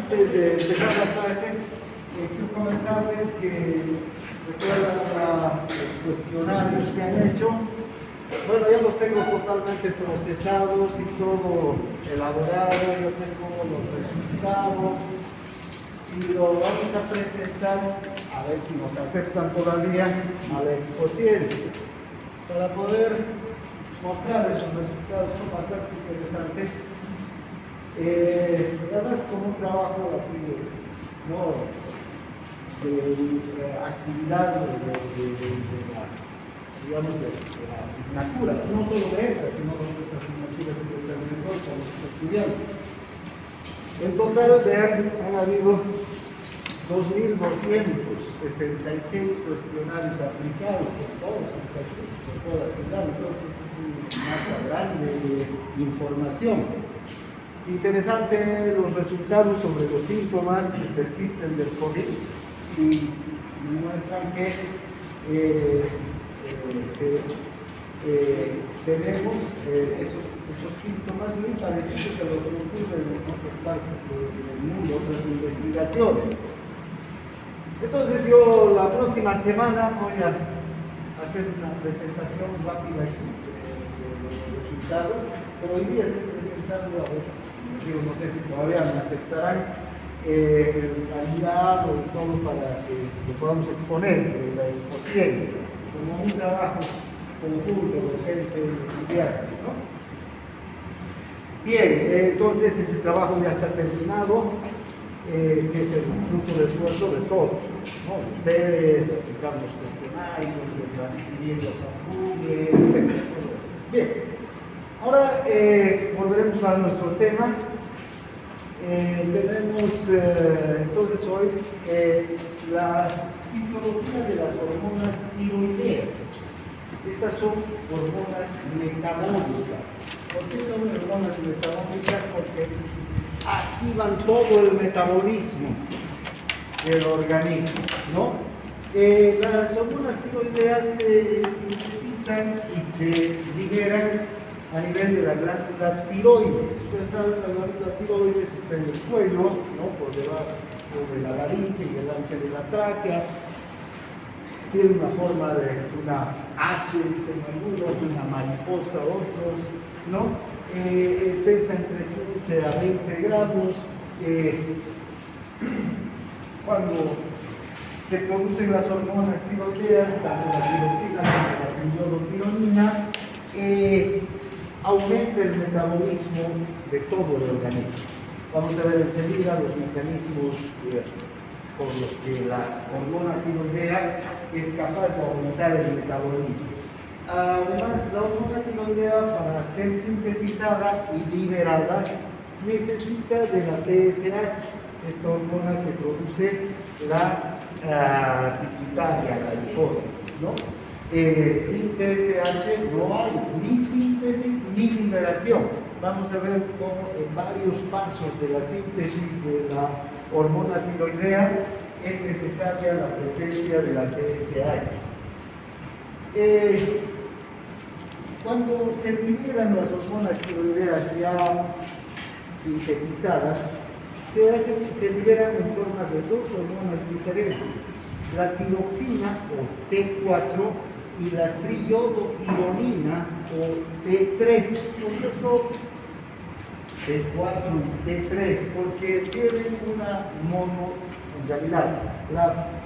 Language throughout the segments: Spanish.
Antes de empezar la clase, quiero comentarles que recuerdan los cuestionarios que han hecho. Bueno, ya los tengo totalmente procesados y todo elaborado, yo tengo los resultados y lo vamos a presentar, a ver si nos aceptan todavía, a la exposición para poder mostrarles los resultados. Son bastante interesantes. Además, como un trabajo así, ¿no?, de actividad digamos, de la asignatura, no solo de esta, sino de otras asignaturas que también con los estudiantes. En total, vean, han habido 2.266 cuestionarios aplicados por todas las ciudades, entonces es una masa grande de información. Interesante los resultados sobre los síntomas que persisten del COVID y muestran que tenemos esos síntomas muy parecidos a los que ocurren en otras partes del mundo, otras investigaciones. Entonces yo la próxima semana voy a hacer una presentación rápida aquí de los resultados, pero hoy día estoy presentando, a ver, no sé si todavía me aceptarán el candidato y todo para que lo podamos exponer en la exposición, como un trabajo conjunto, docente y estudiante, ¿no? Bien, entonces ese trabajo ya está terminado, que es el fruto del esfuerzo de todos, ¿no? Ustedes, de aplicar los cuestionarios, de transcribirlos a Google, etc. Bien, ahora volveremos a nuestro tema. Tenemos entonces hoy la fisiología de las hormonas tiroideas. Estas son hormonas metabólicas. ¿Por qué son hormonas metabólicas? Porque activan todo el metabolismo del organismo, ¿no? Las hormonas tiroideas se sintetizan y se liberan a nivel de la glándula tiroides. Ustedes saben, la glándula tiroides está en el cuello, ¿no?, por debajo de la laringe y delante de la tráquea. Tiene una forma de una H, dicen algunos, de una mariposa, otros, ¿no? Pesa entre 15 a 20 gramos. Cuando se producen las hormonas tiroideas, tanto la tiroxina como la iodotironina, aumenta el metabolismo de todo el organismo. Vamos a ver enseguida los mecanismos por los que la hormona tiroidea es capaz de aumentar el metabolismo. Además, la hormona tiroidea, para ser sintetizada y liberada, necesita de la TSH, esta hormona que produce la pituitaria, la hipófisis, ¿no? Sin TSH no hay ni síntesis ni liberación. Vamos a ver cómo en varios pasos de la síntesis de la hormona tiroidea es necesaria la presencia de la TSH. Cuando se liberan las hormonas tiroideas ya sintetizadas, se liberan en forma de dos hormonas diferentes: la tiroxina o T4 y la triiodotironina o T3. ¿Por qué son T4 y T3? Porque tienen una en realidad,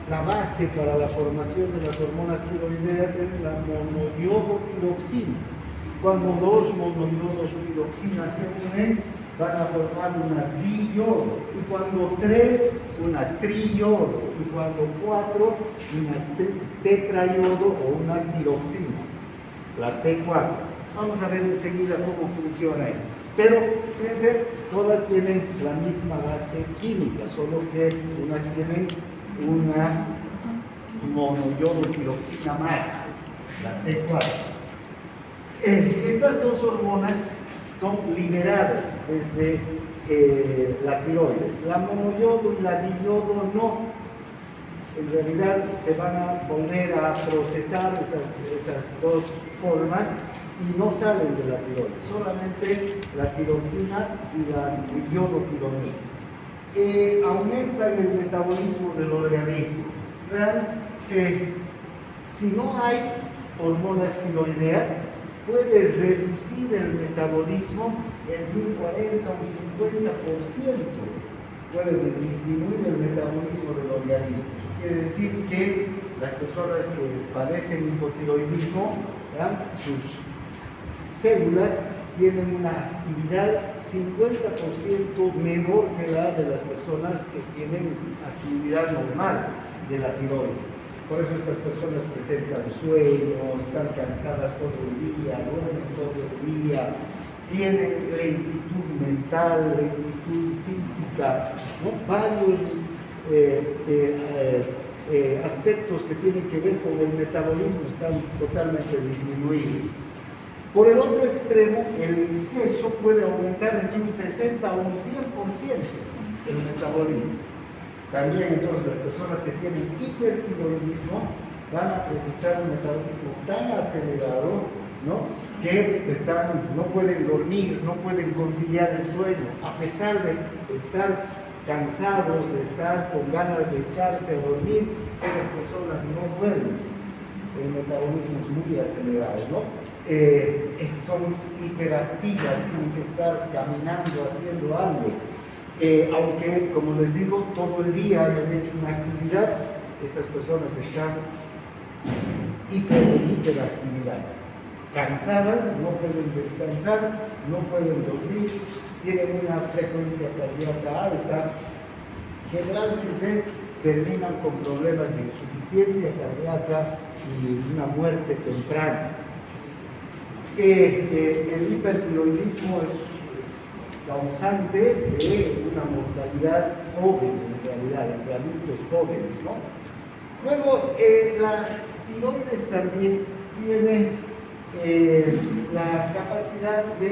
la base para la formación de las hormonas tiroideas es la monoiodotiroxina. Cuando dos monoiodotiroxinas se unen, van a formar una diiodo, y cuando tres, una triiodo, y cuando cuatro, una tetraiodo o una tiroxina, la T4. Vamos a ver enseguida cómo funciona esto. Pero, fíjense, todas tienen la misma base química, solo que unas tienen una monoiodotiroxina más, la T4. Estas dos hormonas son liberadas desde la tiroides. La monoiodo y la diiodo no. En realidad se van a volver a procesar esas dos formas y no salen de la tiroides, solamente la tiroxina y la iodotironina. aumentan el metabolismo del organismo. Vean, si no hay hormonas tiroideas, puede reducir el metabolismo entre un 40 o un 50%. Puede disminuir el metabolismo del organismo. Quiere decir que las personas que padecen hipotiroidismo, ¿verdad?, sus células tienen una actividad 50% menor que la de las personas que tienen actividad normal de la tiroides. Por eso estas personas presentan sueño, están cansadas todo el día, duermen todo el día, tienen lentitud mental, lentitud física, ¿no? Varios aspectos que tienen que ver con el metabolismo están totalmente disminuidos. Por el otro extremo, el exceso puede aumentar entre un 60 o un 100% el metabolismo. También entonces las personas que tienen hipertiroidismo van a presentar un metabolismo tan acelerado, ¿no?, que no pueden dormir, no pueden conciliar el sueño, a pesar de estar cansados, de estar con ganas de echarse a dormir, esas personas no duermen. El metabolismo es muy acelerado, ¿no? Son hiperactivas, tienen que estar caminando, haciendo algo. Aunque, como les digo, todo el día hayan hecho una actividad, estas personas están hiperactividad. Cansadas, no pueden descansar, no pueden dormir, tienen una frecuencia cardíaca alta, generalmente terminan con problemas de insuficiencia cardíaca y una muerte temprana. El hipertiroidismo es causante de una mortalidad joven, en realidad, entre adultos jóvenes, ¿no? Luego, la tiroides también tiene la capacidad de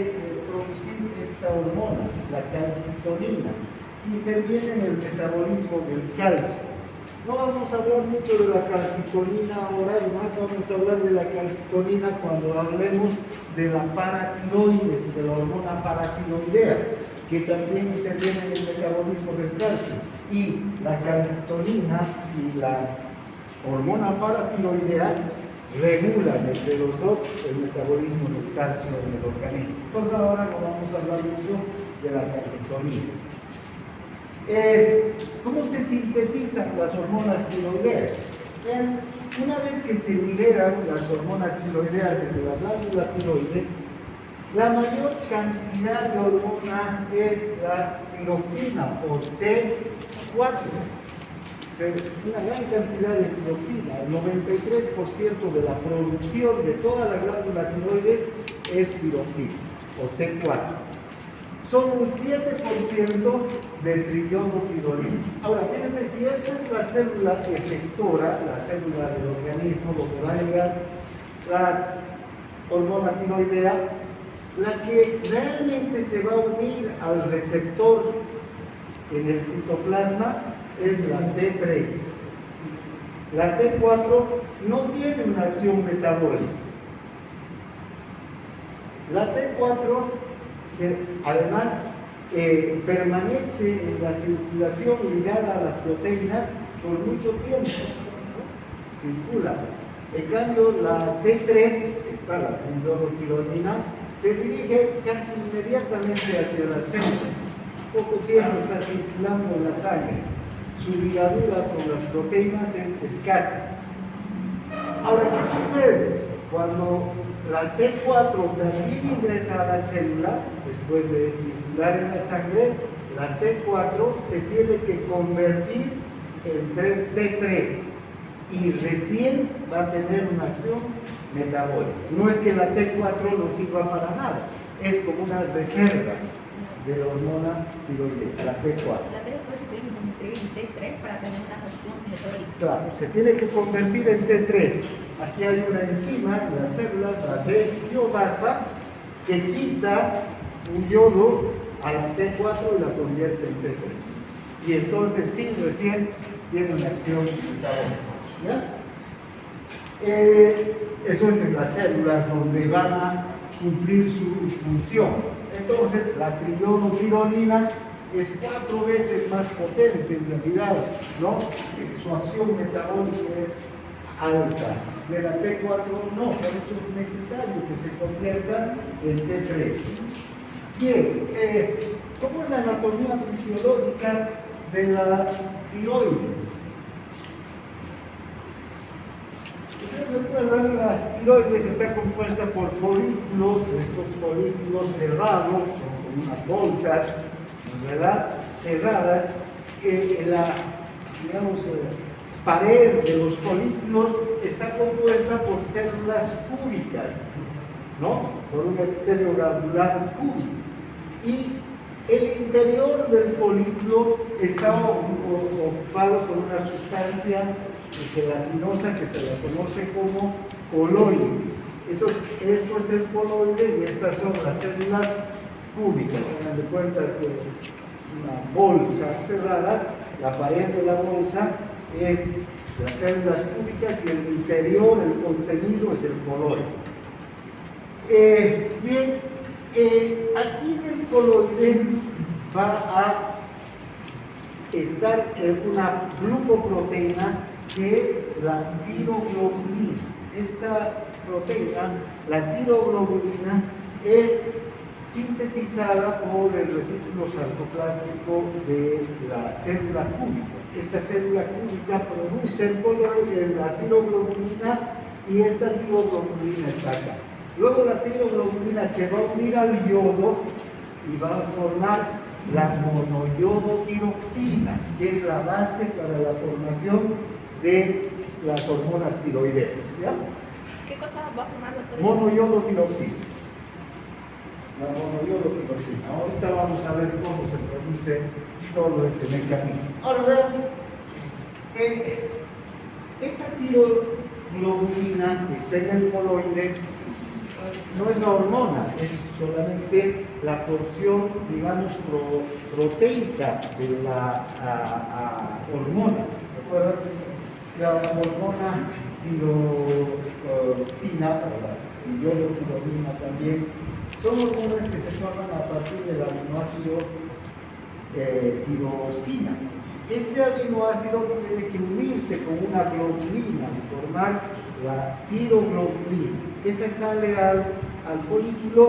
producir esta hormona, la calcitonina, que interviene en el metabolismo del calcio. No vamos a hablar mucho de la calcitonina ahora, además vamos a hablar de la calcitonina cuando hablemos de la paratiroides y de la hormona paratiroidea, que también interviene en el metabolismo del calcio. Y la calcitonina y la hormona paratiroidea regulan entre los dos el metabolismo del calcio en el organismo. Entonces ahora no vamos a hablar mucho de la calcitonina. ¿Cómo se sintetizan las hormonas tiroideas? Vean, una vez que se liberan las hormonas tiroideas desde la glándula tiroides, la mayor cantidad de hormona es la tiroxina o T4. Una gran cantidad de tiroxina, el 93% de la producción de toda la glándula tiroides es tiroxina o T4. Son un 7% de triodotirolina. Ahora, fíjense, si esta es la célula efectora, la célula del organismo donde va a llegar la hormona tiroidea, la que realmente se va a unir al receptor en el citoplasma es la T3. La T4 no tiene una acción metabólica. La T4 además permanece en la circulación ligada a las proteínas por mucho tiempo, ¿no? Circula. En cambio, la T3, está la triodotirolina, se dirige casi inmediatamente hacia la célula. Poco tiempo está circulando en la sangre. Su ligadura con las proteínas es escasa. Ahora, ¿qué sucede? Cuando la T4 también ingresa a la célula, después de circular en la sangre, la T4 se tiene que convertir en T3 y recién va a tener una acción metabólica. No es que la T4 no sirva para nada, es como una reserva de la hormona tiroidea, la T4. La T4 se tiene que convertir en T3 para tener una acción metabólica. Claro, se tiene que convertir en T3. Aquí hay una enzima en las células, la desiodasa, que quita un yodo a la T4 y la convierte en T3. Y entonces sí, recién tiene una acción metabólica. Eso es en las células donde van a cumplir su función. Entonces, la triodotirolina es 4 veces más potente en realidad, ¿no? Su acción metabólica es alta. De la T4 no, por eso es necesario que se convierta en T3. Bien, ¿cómo es la anatomía fisiológica de la tiroides? Ustedes recuerdan, la tiroides está compuesta por folículos, estos folículos cerrados, son como unas bolsas, ¿verdad? Cerradas, la, digamos, pared de los folículos está compuesta por células cúbicas, ¿no? Por un epitelio glandular cúbico. Y el interior del folículo está ocupado por una sustancia gelatinosa que se la conoce como coloide. Entonces, esto es el coloide y estas son las células cúbicas. Se dan de cuenta que es una bolsa cerrada, la pared de la bolsa es las células cúbicas y el interior, el contenido es el coloide. Bien, aquí en el coloide va a estar una glucoproteína que es la tiroglobulina. Esta proteína, la tiroglobulina, es sintetizada por el retículo sarcoplástico de la célula cúbica. Esta célula cúbica produce el coloide, la tiroglobulina, y esta tiroglobulina está acá. Luego la tiroglobulina se va a unir al yodo y va a formar la monoyodotiroxina, que es la base para la formación de las hormonas tiroideas. ¿Ya? ¿Qué cosa va a formar, doctor? Monoyodotiroxina. La monoyodotiroxina. Ahorita vamos a ver cómo se produce todo este mecanismo. Ahora vean, esta tiroglobulina que está en el coloide no es la hormona, es solamente la porción, digamos, proteica de la hormona. ¿Recuerdan? La hormona tiroxina, la yodotiroxina también, son hormonas que se forman a partir del aminoácido tirosina. Este aminoácido tiene que unirse con una globulina y formar la tiroglobulina. Esa sale al folículo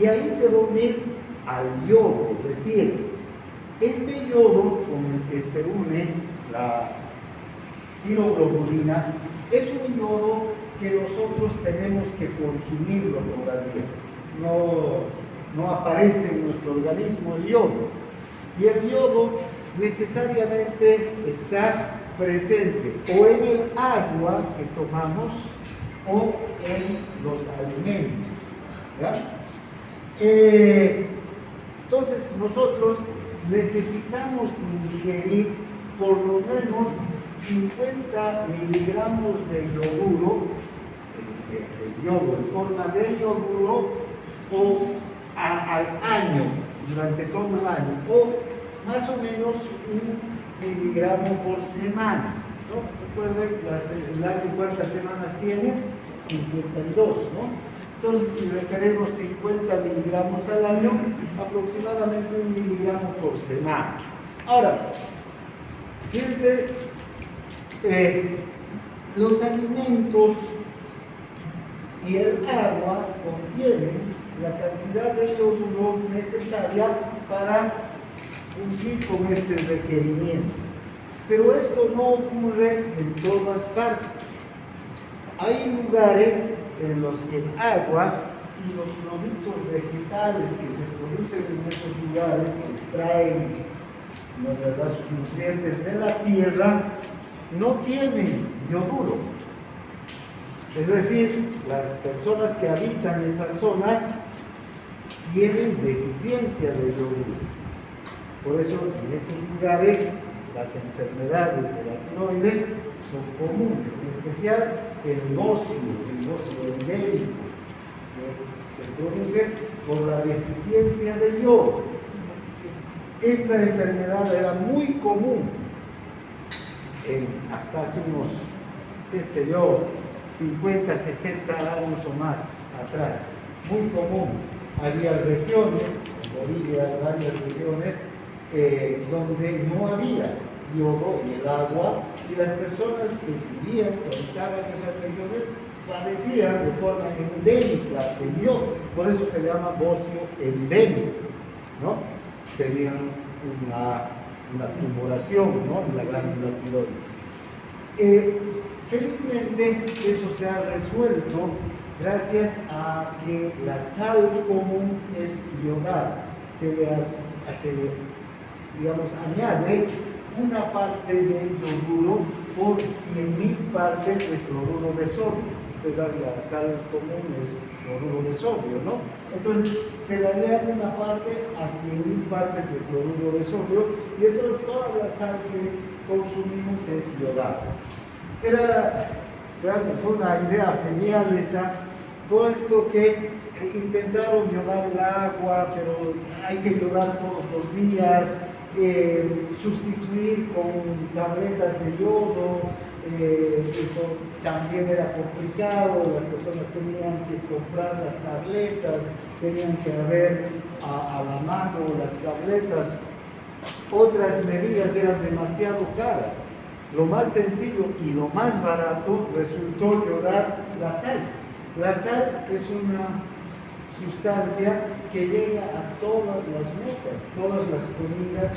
y ahí se va a unir al yodo. Es decir, este yodo con el que se une la tiroglobulina es un yodo que nosotros tenemos que consumirlo todavía. No aparece en nuestro organismo el yodo. Y el yodo necesariamente está presente o en el agua que tomamos o en los alimentos. ¿Ya? Entonces nosotros necesitamos ingerir por lo menos 50 miligramos de yoduro, de yodo en forma de yoduro, o al año, durante todo el año, o más o menos 1 miligramo por semana, ¿no? Recuerden, el año cuántas semanas tiene, 52, ¿no? Entonces, si requerimos 50 miligramos al año, aproximadamente 1 miligramo por semana. Ahora, fíjense, los alimentos y el agua contienen la cantidad de yoduro necesaria para cumplir con este requerimiento. Pero esto no ocurre en todas partes. Hay lugares en los que el agua y los productos vegetales que se producen en esos lugares, que extraen sus nutrientes de la tierra, no tienen yoduro. Es decir, las personas que habitan esas zonas tienen deficiencia de yoduro. Por eso, en esos lugares, las enfermedades de la tiroides son comunes, en especial el óseo endémico, que se produce por la deficiencia de yodo. Esta enfermedad era muy común hasta hace unos, 50, 60 años o más atrás. Muy común. Había regiones, en Bolivia hay varias regiones, donde no había yodo en el agua y las personas que vivían, que habitaban en esas regiones, padecían de forma endémica el yodo. Por eso se llama bocio endémico, ¿no? Tenían una tumoración, ¿no?, en la glándula tiroides. Felizmente eso se ha resuelto gracias a que la sal común es iodada. Se le digamos, añade una parte de yoduro por 100.000 partes de cloruro de sodio. Ustedes saben, la sal común es cloruro de sodio, ¿no? Entonces se le añade una parte a 100.000 partes de cloruro de sodio y entonces toda la sal que consumimos es iodada. Fue una idea genial esa, puesto que intentaron iodar el agua, pero hay que iodar todos los días, sustituir con tabletas de yodo, eso también era complicado, las personas tenían que comprar las tabletas, tenían que haber a la mano las tabletas, otras medidas eran demasiado caras. Lo más sencillo y lo más barato resultó yodar la sal. La sal es una sustancia que llega a todas las mesas, todas las comidas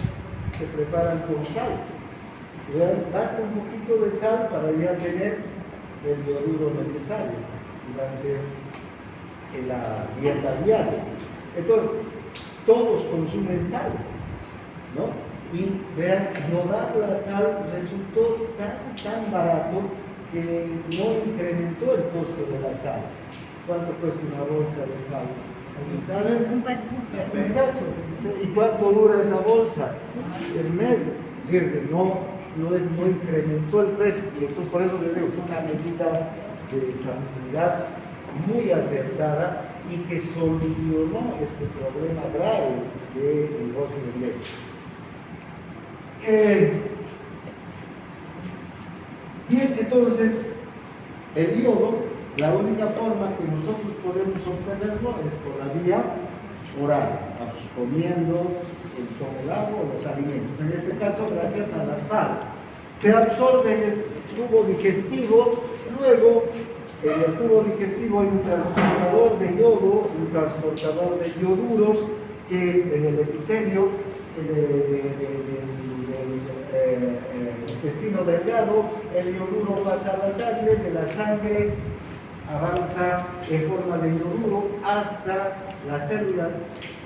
se preparan con sal. Basta un poquito de sal para ya tener el yoduro necesario durante la dieta diaria. Entonces, todos consumen sal, ¿no? Y vean, yodar la sal resultó tan barato que no incrementó el costo de la sal. ¿Cuánto cuesta una bolsa de sal? ¿Alguien sabe? Un peso. Un peso. ¿Y cuánto dura esa bolsa? El mes. Fíjense, no incrementó el precio. Y entonces, por eso les digo, fue una medida de sanidad muy acertada y que solucionó este problema grave del bocio de leche. Bien, entonces, el yodo, la única forma que nosotros podemos obtenerlo es por la vía oral, comiendo con el agua o los alimentos. En este caso, gracias a la sal. Se absorbe en el tubo digestivo, luego en el tubo digestivo hay un transportador de yodo, un transportador de yoduros, que en el epitelio del intestino delgado, el yoduro pasa a la sangre, de la sangre avanza en forma de yoduro hasta las células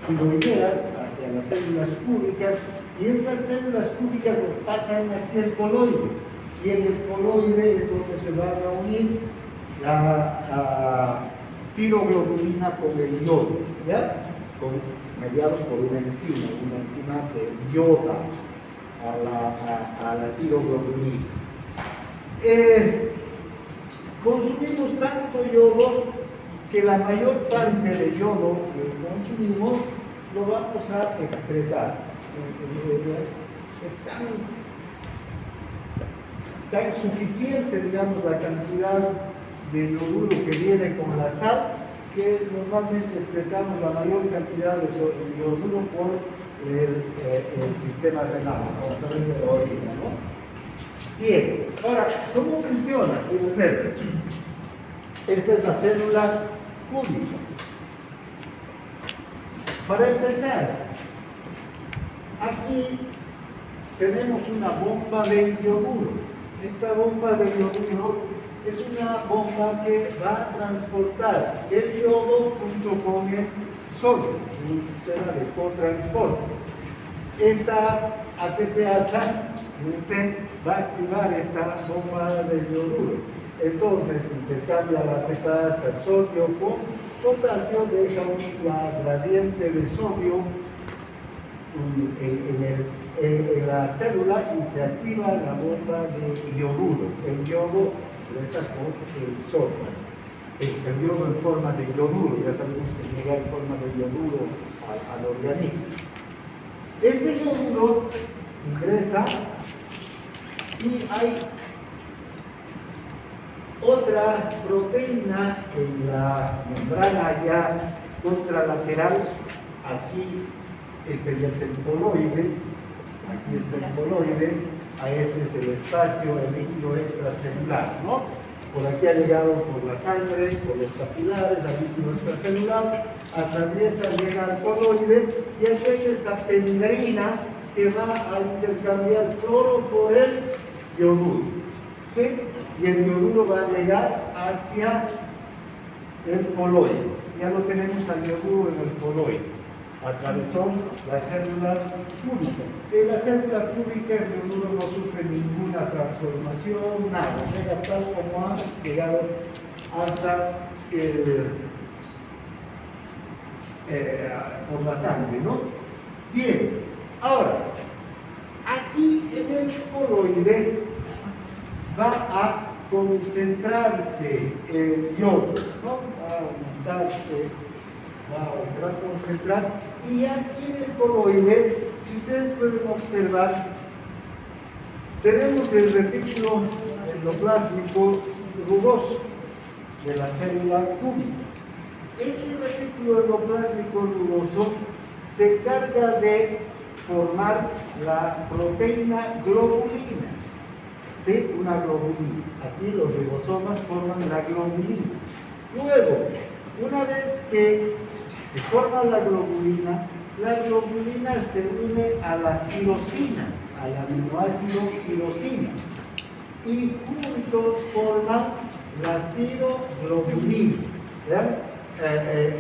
tiroideas, hasta las células cúbicas, y estas células cúbicas lo pasan hacia el coloide, y en el coloide es donde se va a unir la tiroglobulina con el yodo, ¿ya? Mediados por una enzima que yoda a la tiroglobulina. Consumimos tanto yodo que la mayor parte de yodo que consumimos lo vamos a excretar. Es tan suficiente, digamos, la cantidad de yoduro que viene con la sal, que normalmente excretamos la mayor cantidad de yoduro por el sistema renal, a través de la orina, ¿no? Bien, ahora, ¿cómo funciona? Esta es la célula cúbica. Para empezar, aquí tenemos una bomba de yoduro. Esta bomba de yoduro es una bomba que va a transportar el yodo junto con el sodio, un sistema de cotransporte. Esta ATPasa va a activar esta bomba de yoduro. Entonces intercambia la ATPasa sodio con potasio, deja una gradiente de sodio en la célula y se activa la bomba de yoduro. El yodo regresa con el sodio. El yodo en forma de yoduro, ya sabemos que llega en forma de yoduro al organismo. Este yoduro ingresa y hay otra proteína en la membrana ya contralateral. Aquí, este ya es el coloide, aquí está el coloide, a este es el espacio, el líquido extracelular, ¿no? Por aquí ha llegado por la sangre, por los capilares, al líquido extracelular, atraviesa, llega al coloide, y aquí hay esta pendrina que va a intercambiar cloro por el yoduro, ¿sí? Y el yoduro va a llegar hacia el coloide. Ya lo tenemos al yoduro en el coloide. Atravesó la célula cúbica. En la célula cúbica el yoduro no sufre ninguna transformación, nada. Llega tal como ha llegado hasta por la sangre, ¿no? Bien, ahora, aquí en el coloide va a concentrarse el yodo, ¿no? Va a aumentarse, se va a concentrar, y aquí en el coloide, si ustedes pueden observar, tenemos el retículo endoplásmico rugoso de la célula cúbica. Este retículo endoplásmico rugoso se encarga de formar la proteína globulina, ¿sí? Una globulina. Aquí los ribosomas forman la globulina. Luego, una vez que se forma la globulina se une a la tirosina, al aminoácido tirosina, y juntos forman la tiroglobulina.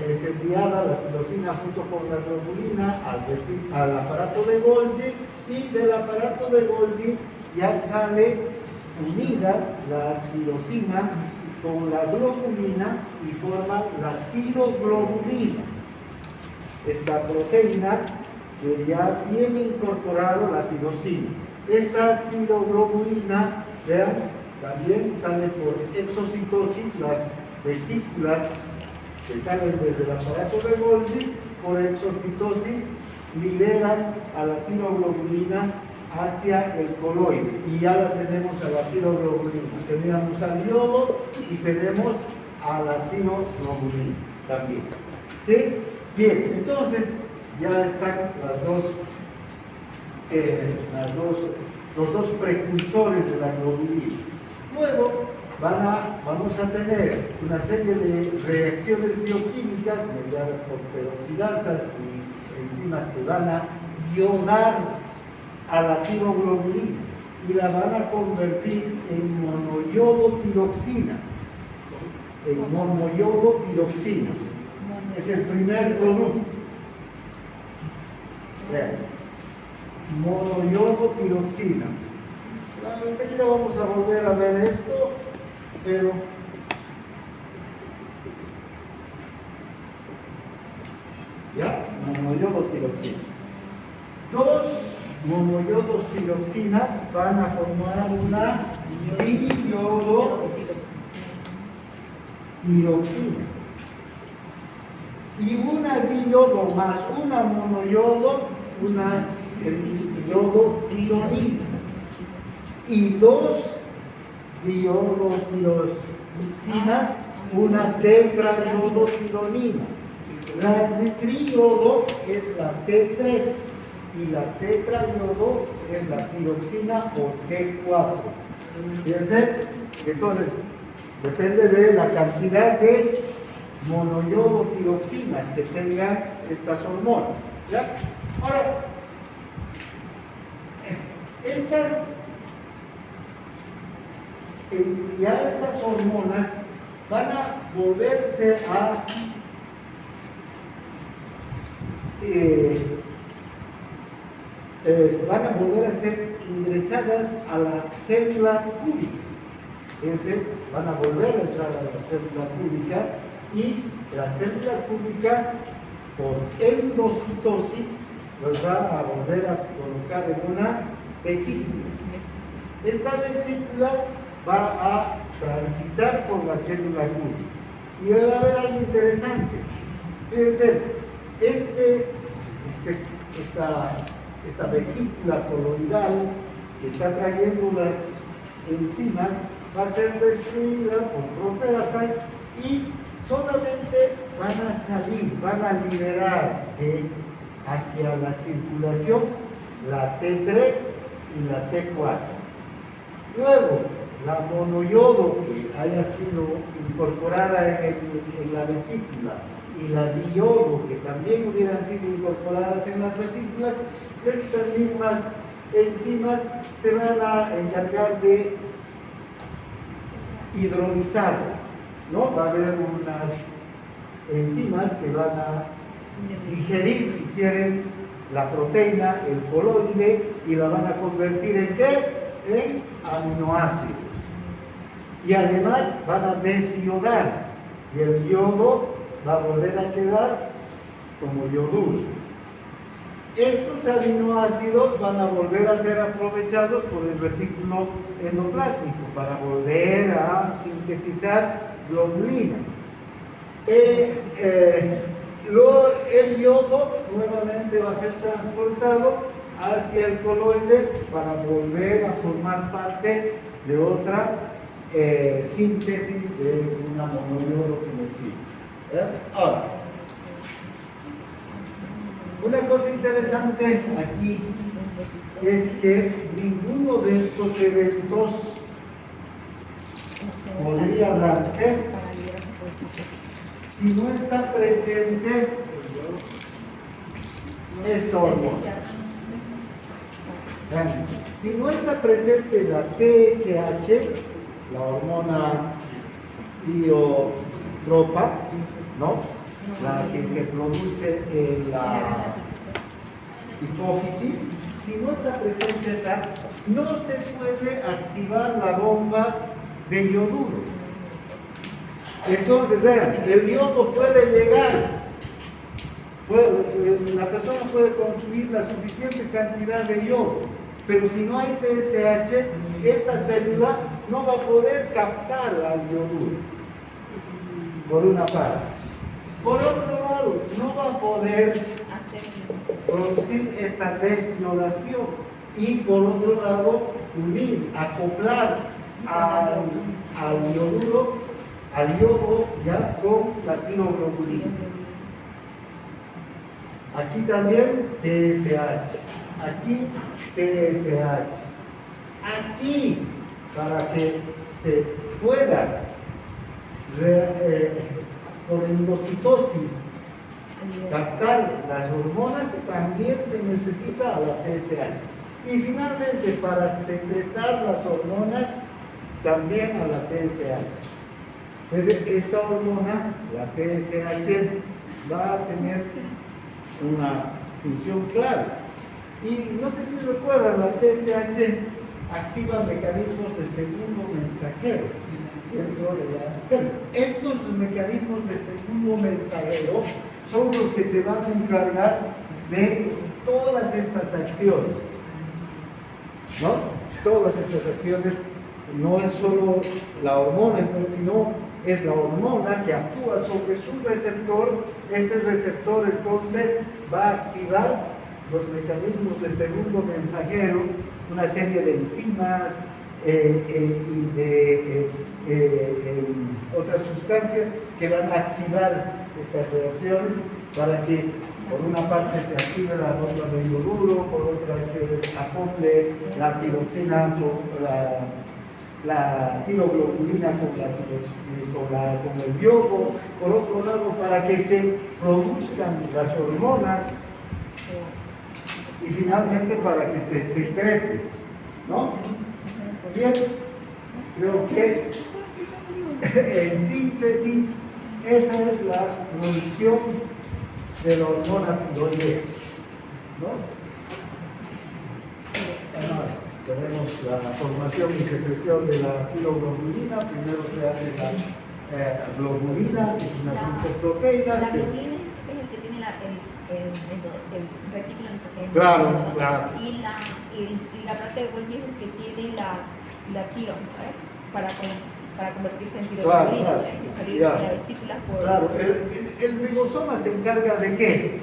Es enviada la tirosina junto con la globulina al aparato de Golgi, y del aparato de Golgi ya sale unida la tirosina con la globulina y forma la tiroglobulina, esta proteína que ya tiene incorporado la tirosina. Esta tiroglobulina, vean, también sale por exocitosis, las vesículas que salen desde el aparato de Golgi, por exocitosis, liberan a la tiroglobulina hacia el coloide, y ya la tenemos a la tiroglobulina. Teníamos al yodo y tenemos a la tiroglobulina también. ¿Sí? Bien, entonces ya están los dos precursores de la globulina. Luego vamos a tener una serie de reacciones bioquímicas mediadas por peroxidasas y enzimas que van a iodar a la tiroglobulina y la van a convertir en monoyodotiroxina. En monoyodotiroxina. Es el primer producto. Vean. Monoyodotiroxina. Enseguida vamos a volver a ver esto, pero ya, monoyodotiroxina. Dos monoyodotiroxinas van a formar una diyodotiroxina. Y una diyodo más una monoyodo, una yodotironina. Y dos diyodotiroxinas, una tetrayodotironina. La triyodo es la T3 y la tetrayodo es la tiroxina o T4. Fíjense, entonces depende de la cantidad de monoyodotiroxinas que tengan estas hormonas. ¿Ya? Ahora, estas hormonas van a volverse a van a volver a ser ingresadas a la célula cúbica. Fíjense, van a volver a entrar a la célula cúbica, y la célula cúbica, por endocitosis, los va a volver a colocar en una vesícula. Esta vesícula va a transitar por la célula cúbica y va a haber algo interesante. Fíjense, esta vesícula coloidal que está trayendo las enzimas va a ser destruida por proteasas, y solamente van a salir, van a liberarse hacia la circulación la T3 y la T4. Luego, la monoyodo que haya sido incorporada en la vesícula y la diyodo que también hubieran sido incorporadas en las vesículas, estas mismas enzimas se van a encargar de hidrolizarlas, ¿no? Va a haber unas enzimas que van a digerir, si quieren, la proteína, el coloide, y la van a convertir ¿en qué? En aminoácidos. Y además van a desiodar, y el yodo va a volver a quedar como yoduro. Estos aminoácidos van a volver a ser aprovechados por el retículo endoplásmico para volver a sintetizar globulina. El yodo nuevamente va a ser transportado hacia el coloide para volver a formar parte de otra síntesis de una monoyodo que no existe. Ahora, una cosa interesante aquí es que ninguno de estos eventos podría darse si no está presente esta hormona. Si no está presente la TSH, la hormona tiotropa, ¿no? La que se produce en la hipófisis, si no está presente esa, no se puede activar la bomba de yoduro. Entonces, vean, el yodo puede llegar, la persona puede consumir la suficiente cantidad de yodo, pero si no hay TSH, esta célula no va a poder captar al yoduro, por una parte. Por otro lado, no va a poder producir esta desyodación y por otro lado, unir, acoplar al yoduro, al yodo ya con la tiroglobulina. Aquí también TSH, aquí TSH, aquí para que se pueda por endocitosis captar las hormonas, también se necesita a la TSH. Y finalmente, para secretar las hormonas, también a la TSH. Entonces, esta hormona, la TSH, va a tener una función clave. Y no sé si recuerdan, la TSH activa mecanismos de segundo mensajero dentro de la célula. Estos mecanismos de segundo mensajero son los que se van a encargar de todas estas acciones, ¿no? Todas estas acciones no es solo la hormona, sino es la hormona que actúa sobre su receptor. Este receptor entonces va a activar los mecanismos de segundo mensajero, una serie de enzimas y de otras sustancias que van a activar estas reacciones para que por una parte se active la bomba de yoduro, por otra se acople la tiroxina con la tiroglobulina con el yodo, por otro lado para que se produzcan las hormonas y finalmente para que se secrete, ¿no? Bien, creo que en síntesis esa es la producción de la hormona tiroidea, ¿no? Tenemos la formación y secreción de la tiroglobulina. Primero se hace la globulina, que es una glicoproteína. La globulina es el que tiene el retículo endotelial. Claro. Y la parte de Golgi es el que tiene la tiro, ¿eh? para convertirse en tiroglobulina, claro. la vesícula por... Claro, el ribosoma se encarga de ¿qué?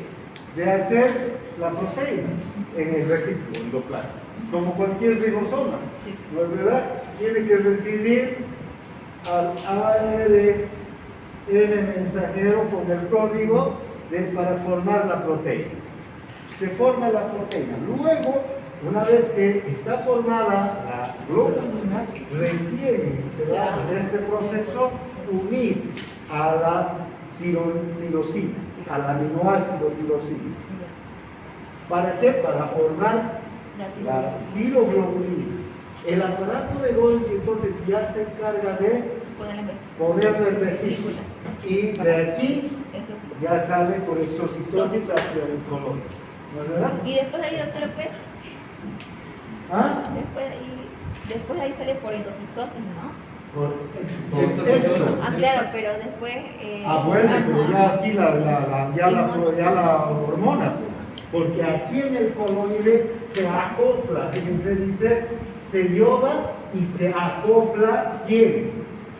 De hacer la proteína en el retículo endoplasmático, como cualquier ribosoma, Sí. ¿no es verdad? Tiene que recibir al ARN mensajero con el código para formar la proteína. se forma la proteína. Luego, una vez que está formada la globulina, recién se va en este proceso unir a la tirosina, al aminoácido tirosina. ¿Para qué? Para formar la tiroglobulina. El aparato de Golgi entonces ya se encarga de ponerle el vesícula. Y de aquí ya sale por exocitosis hacia el colon. ¿No es verdad? Y después de ahí, doctor Pérez, ¿Ah? después de ahí sale por endocitosis, ¿no? Por exo. Ah, claro, pero después... Bueno, pero ya aquí ya la hormona, porque aquí en el coloide se acopla, fíjense, dice, se yoda y se acopla, ¿quién?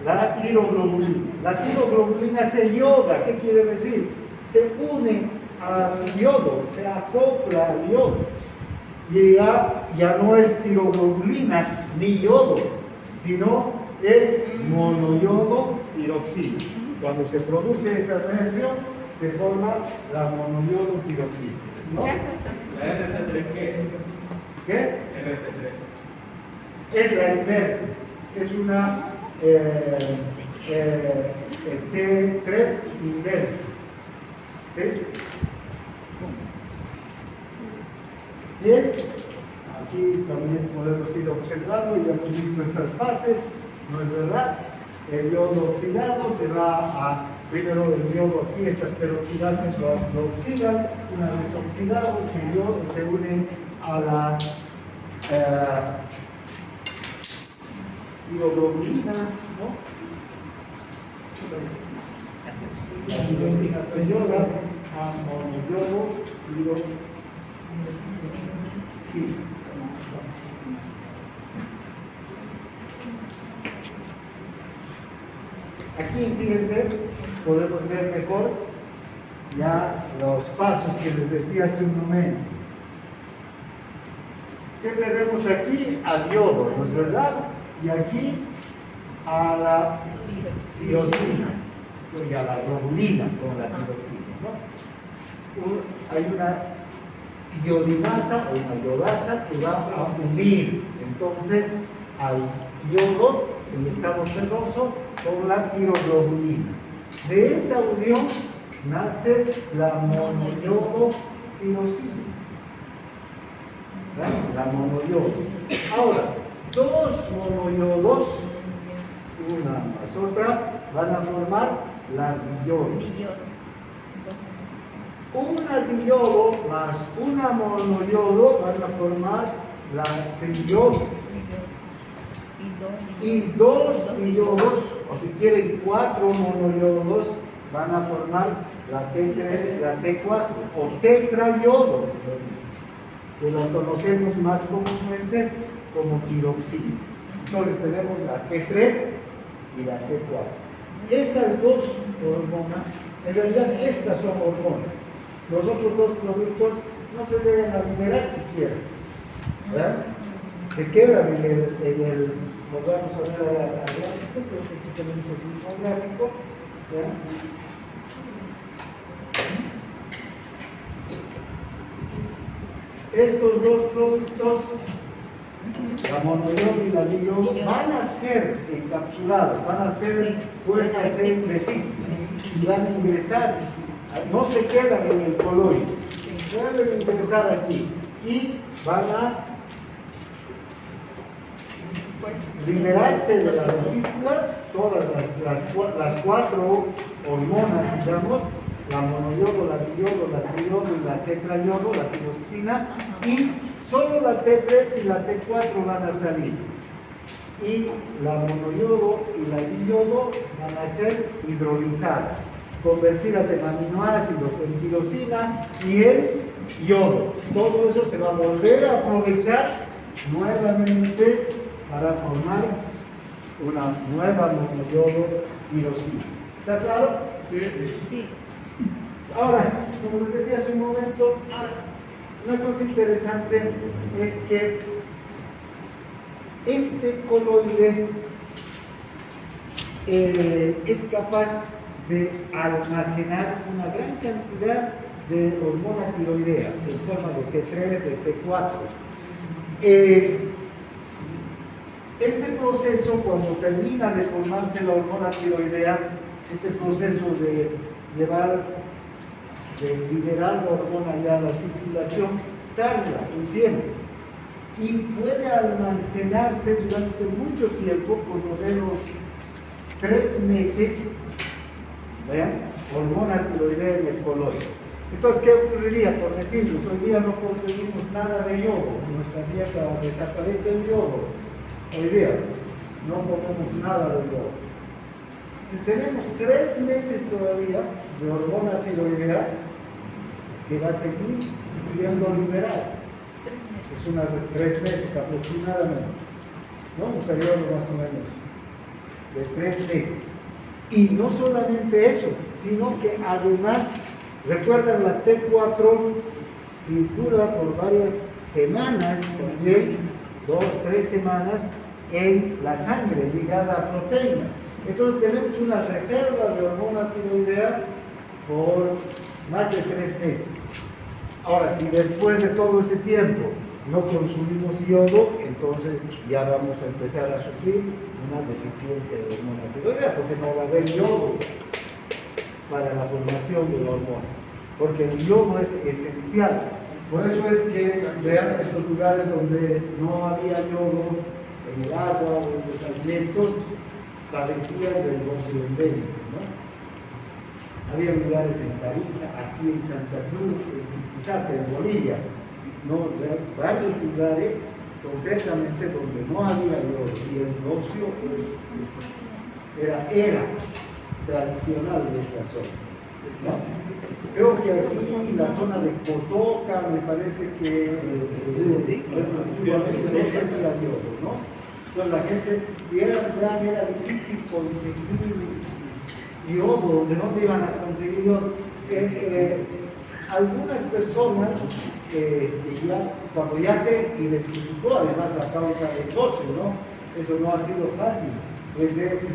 La tiroglobulina. La tiroglobulina se yoda, ¿qué quiere decir? Se une al yodo, se acopla al yodo. Y ya no es tiroglobulina ni yodo, sino es monoyodo tiroxina. Cuando se produce esa reacción, se forma la monoyodo tiroxina. ¿No? ¿La RT3 qué? ¿Qué? RT3. Es la inversa. Es una T3 inversa. ¿Sí? Bien. Aquí también podemos ir observando y ya hemos visto estas fases. ¿No es verdad? El yodo oxidado se va a, primero el yodo aquí, estas peroxidases lo oxidan, una vez oxidado se une a la tiroglobulina, ¿no? La tirosina se yoda a monoyodo, sí. Aquí, fíjense, podemos ver mejor ya los pasos que les decía hace un momento. ¿Qué tenemos aquí? Al yodo, ¿no es verdad? Y aquí a la tirosina, y a la globulina con la tiroxina, ¿no? Hay una iodinasa o una iodasa que va a unir entonces al yodo en estado ferroso con la tiroglobulina. De esa unión nace la monoyodo tirosina. La monoyodo. Ahora, dos monoyodos, una más otra, van a formar la diyodo. Una diyodo más una monoyodo van a formar la triyodo. Y dos diyodos, o si quieren cuatro monoyodos, van a formar la T3, la T4 o tetrayodo, que lo conocemos más comúnmente como tiroxina. Entonces tenemos la T3 y la T4. Estas dos hormonas, en realidad estas son hormonas. Los otros dos productos no se deben a liberar siquiera, ¿verdad? Se quedan en el nos vamos a ver al gráfico, creo que aquí tenemos el mismo gráfico, ¿verdad? Estos dos productos, la monoyodo y la diyodo, van a ser encapsulados, van a ser puestas en vesículas y van a ingresar, no se quedan en el coloide, pueden ingresar aquí y van a liberarse de la vesícula todas las cuatro hormonas, digamos, la monoyodo, la diyodo, la triyodo y la tetrayodo, la tiroxina, y solo la T3 y la T4 van a salir. Y la monoyodo y la diyodo van a ser hidrolizadas, convertidas en aminoácidos, en tirosina y en yodo. Todo eso se va a volver a aprovechar nuevamente para formar una nueva monoyodo tirosina. ¿Está claro? Sí. Ahora, como les decía hace un momento, una cosa interesante es que este coloide es capaz de almacenar una gran cantidad de hormona tiroidea en forma de T3, de T4. Este proceso, cuando termina de formarse la hormona tiroidea, este proceso de liberar la hormona ya a la circulación, tarda un tiempo y puede almacenarse durante mucho tiempo, por lo menos 3 meses, ¿vean? Hormona tiroidea en el coloide. Entonces, ¿qué ocurriría? Por decirlo, hoy día no conseguimos nada de yodo, en nuestra dieta desaparece el yodo. Hoy día no comemos nada de yodo. Tenemos 3 meses todavía de hormona tiroidea que va a seguir siendo liberada. Es unas 3 meses aproximadamente, ¿no? Un periodo más o menos de 3 meses. Y no solamente eso, sino que además, recuerdan, la T4 circula por varias semanas, también 2, 3 semanas, en la sangre ligada a proteínas. Entonces tenemos una reserva de hormona tiroidea por más de 3 meses. Ahora, si después de todo ese tiempo no consumimos yodo, entonces ya vamos a empezar a sufrir una deficiencia de hormona tiroidea, porque no va a haber yodo para la formación de la hormona, porque el yodo es esencial. Por eso es que vean estos lugares donde no había yodo en el agua o en los alimentos, padecían del óxido endémico, ¿no? Había lugares en Tarija, aquí en Santa Cruz, en Chuquisaca, en Bolivia, ¿no? Varios lugares concretamente donde no había yodo y el óxido era tradicional de estas zonas, ¿no? Creo que aquí en la zona de Cotoca me parece que era yodo, ¿no? Entonces la gente era difícil conseguir yodo. ¿De dónde iban a conseguir yodo? Algunas personas, cuando ya se identificó además la causa del óxido, ¿no? Eso no ha sido fácil.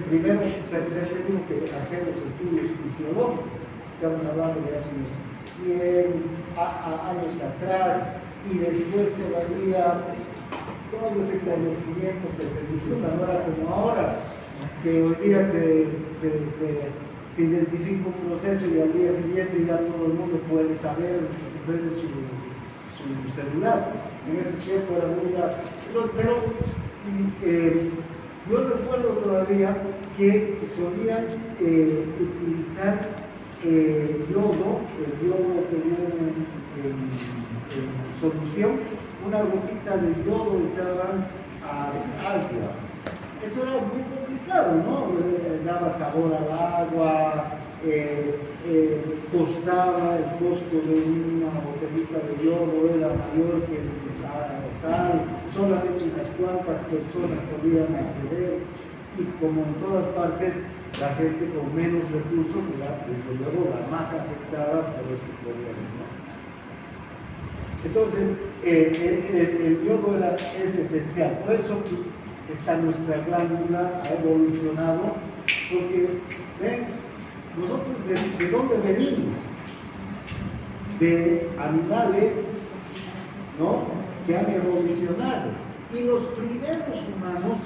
Primero se tuvo que hacer los estudios fisiológicos. Estamos hablando de hace unos 100 años atrás, y después todavía todo ese conocimiento que se disfruta, no era como ahora, que hoy día se identifica un proceso y al día siguiente ya todo el mundo puede saber, ver su celular. En ese tiempo era muy rápido. Pero yo recuerdo todavía que solían utilizar yodo, el yodo que viene en solución, una gotita de yodo echaban al agua. Eso era muy complicado, ¿no? Daba sabor al agua, costaba, el costo de una botellita de yodo era mayor que la sal, solamente unas cuantas personas podían acceder, y como en todas partes, la gente con menos recursos era, desde luego, la más afectada por este problema, ¿no? Entonces, el yodo es esencial. Por eso esta nuestra glándula ha evolucionado, porque, ven, nosotros de dónde venimos? De animales, ¿no?, que han evolucionado. Y los primeros humanos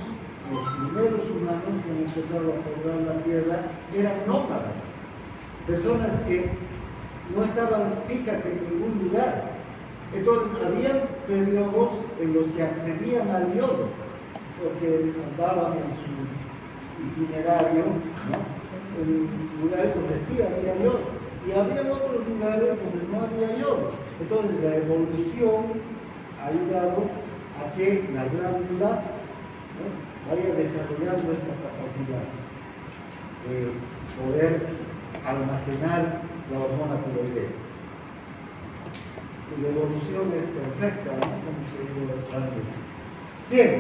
que han empezado a poblar la tierra eran nómadas, personas que no estaban fijas en ningún lugar. Entonces, había periodos en los que accedían al yodo, porque andaban en su itinerario, ¿no?, en lugares donde sí había yodo, y había otros lugares donde no había yodo. Entonces, la evolución ha ayudado a que la glándula, ¿no?, vaya desarrollando esta capacidad de poder almacenar la hormona tiroidea. La evolución es perfecta, ¿no?, como se dice antes. Bien,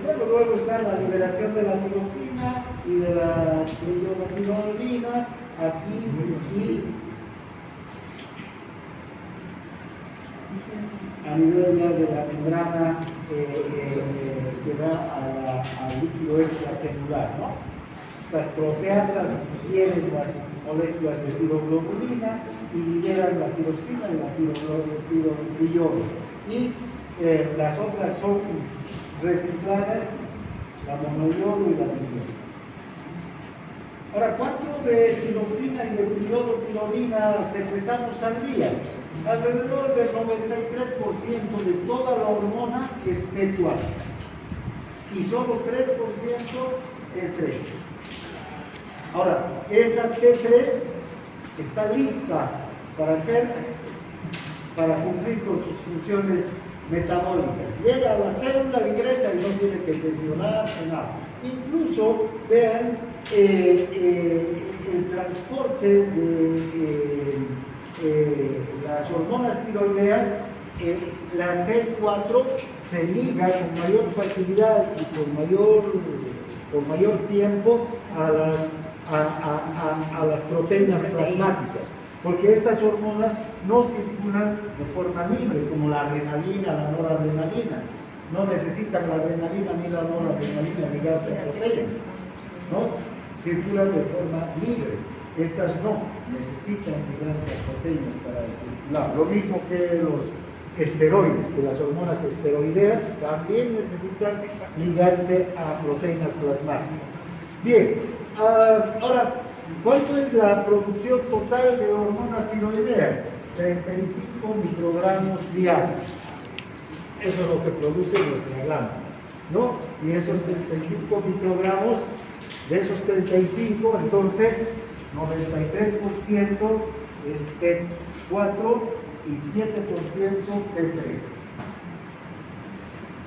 luego está la liberación de la tiroxina y de la triiodotironina aquí y a nivel ya de la membrana que da al líquido extracelular, ¿no? Las proteasas digieren las moléculas de tiroglobulina y liberan la tiroxina y la tirogliona. Y las otras son recicladas, la monoyodo y la tiroglobulina. Ahora, ¿cuánto de tiroxina y de tirolina secretamos al día? Alrededor del 93% de toda la hormona es T4 y solo 3% T3. Ahora, esa T3 está lista para cumplir con sus funciones metabólicas. Llega a la célula, ingresa y no tiene que tensionarse nada. Incluso, vean, el transporte de las hormonas tiroideas, la T4 se liga con mayor facilidad y con mayor tiempo a las proteínas plasmáticas, porque estas hormonas no circulan de forma libre, como la adrenalina, la noradrenalina. No necesitan la adrenalina ni la noradrenalina ligarse a proteínas, ¿no? Circulan de forma libre. Estas no, necesitan ligarse a proteínas para circular. Lo mismo que los esteroides, que las hormonas esteroideas también necesitan ligarse a proteínas plasmáticas. Bien, ahora, ¿cuánto es la producción total de hormona tiroidea? 35 microgramos diarios. Eso es lo que produce nuestra glándula, ¿no? Y esos 35 microgramos, de esos 35, entonces 93% es T4 y 7% T3.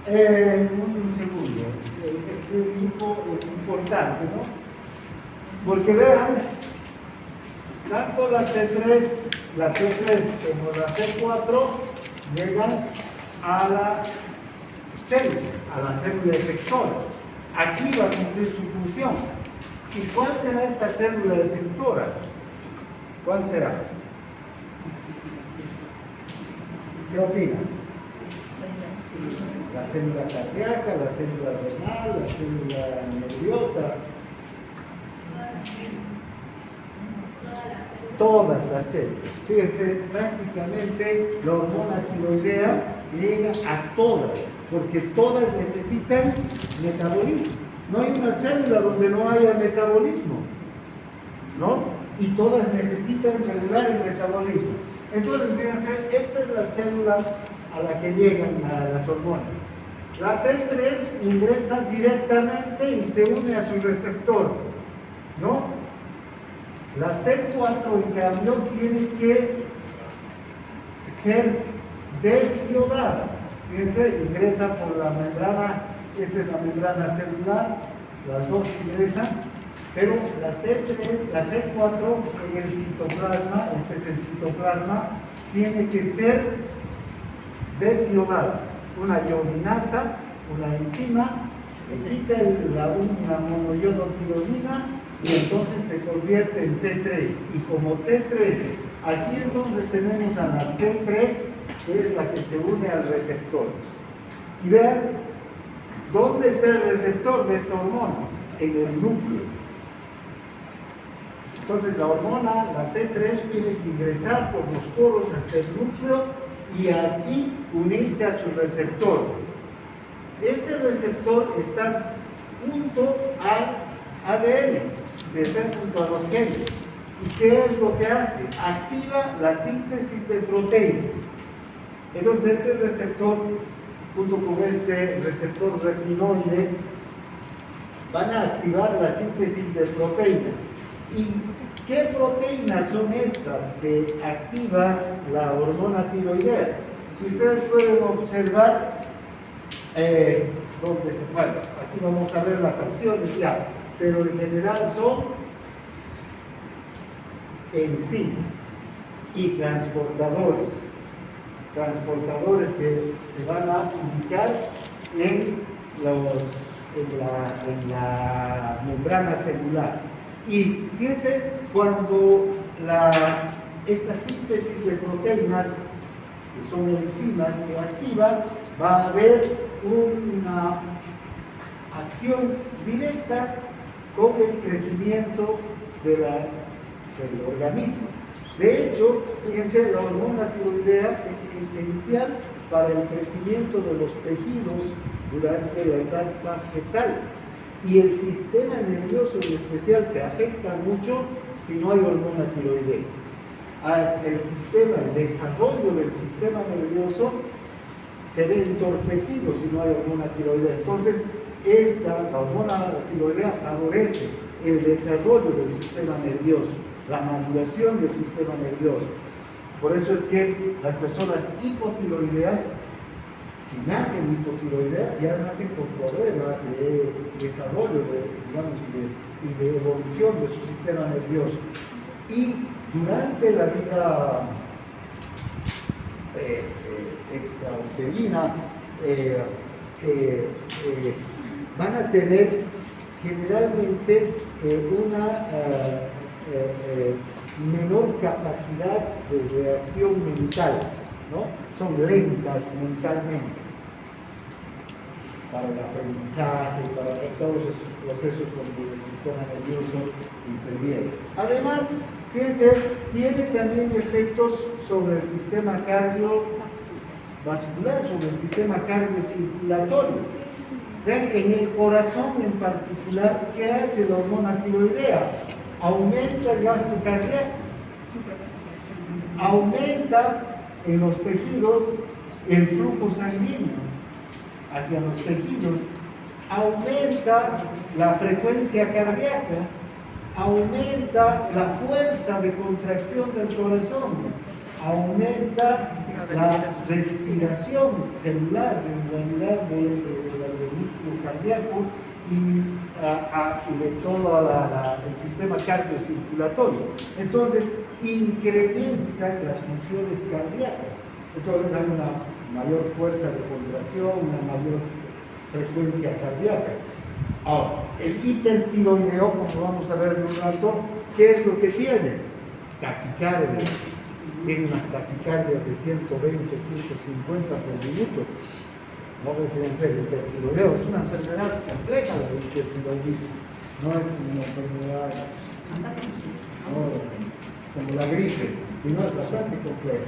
Un segundo, este tipo es importante, ¿no? Porque vean, tanto la T3 como la T4 llegan a la célula efectora. Aquí va a cumplir su función. ¿Y cuál será esta célula efectora? ¿Cuál será? ¿Qué opinan? La célula cardíaca, la célula renal, la célula nerviosa. Todas las células. Fíjense, prácticamente la hormona tiroidea llega a todas, porque todas necesitan metabolismo. No hay una célula donde no haya metabolismo, ¿no? Y todas necesitan regular el metabolismo. Entonces, fíjense, esta es la célula a la que llegan las hormonas. La T3 ingresa directamente y se une a su receptor, ¿no? La T4, en cambio, tiene que ser desviodada. Fíjense, ingresa por la membrana, esta es la membrana celular, las dos ingresan, pero la T4 en el citoplasma, este es el citoplasma, tiene que ser desviodada. Una iodinasa, una enzima, que quita una monoyodotironina y entonces se convierte en T3. Y como T3, aquí entonces tenemos a la T3, que es la que se une al receptor. Y vean, ¿dónde está el receptor de esta hormona? En el núcleo. Entonces la hormona, la T3, tiene que ingresar por los poros hasta el núcleo y aquí unirse a su receptor. Este receptor está junto al ADN, está junto a los genes. ¿Y qué es lo que hace? Activa la síntesis de proteínas. Entonces este receptor, junto con este receptor retinoide, van a activar la síntesis de proteínas. ¿Y qué proteínas son estas que activa la hormona tiroidea? Si ustedes pueden observar, ¿dónde está? Bueno, aquí vamos a ver las acciones ya, pero en general son enzimas y transportadores que se van a ubicar en la membrana celular. Y fíjense, cuando esta síntesis de proteínas, que son enzimas, se activa, va a haber una acción directa con el crecimiento de las del organismo. De hecho, fíjense, la hormona tiroidea es esencial para el crecimiento de los tejidos durante la etapa fetal. Y el sistema nervioso en especial se afecta mucho si no hay hormona tiroidea. El desarrollo del sistema nervioso se ve entorpecido si no hay hormona tiroidea. Entonces, la hormona tiroidea favorece el desarrollo del sistema nervioso, la maduración del sistema nervioso. Por eso es que las personas hipotiroideas, si nacen hipotiroideas, ya nacen con problemas de desarrollo y de evolución de su sistema nervioso. Y durante la vida extrauterina van a tener generalmente una menor capacidad de reacción mental, ¿no? Son lentas mentalmente para el aprendizaje, para todos esos procesos donde el sistema nervioso interviene. Además, fíjense, tiene también efectos sobre el sistema cardiovascular, sobre el sistema cardiocirculatorio. Vean, en el corazón en particular, ¿qué hace la hormona tiroidea? Aumenta el gasto cardíaco, aumenta en los tejidos el flujo sanguíneo hacia los tejidos, aumenta la frecuencia cardíaca, aumenta la fuerza de contracción del corazón, aumenta la respiración celular en realidad del músculo cardíaco y de todo el sistema cardiocirculatorio. Entonces, incrementa las funciones cardíacas. Entonces hay una mayor fuerza de contracción, una mayor frecuencia cardíaca. Ahora, el hipertiroideo, como vamos a ver en un rato, ¿qué es lo que tiene? Taquicardia. Tiene unas taquicardias de 120, 150 por minuto. No, fíjense, el hipertiroideo es una enfermedad compleja del hipertiroidismo. No es una enfermedad como la gripe, sino es bastante compleja.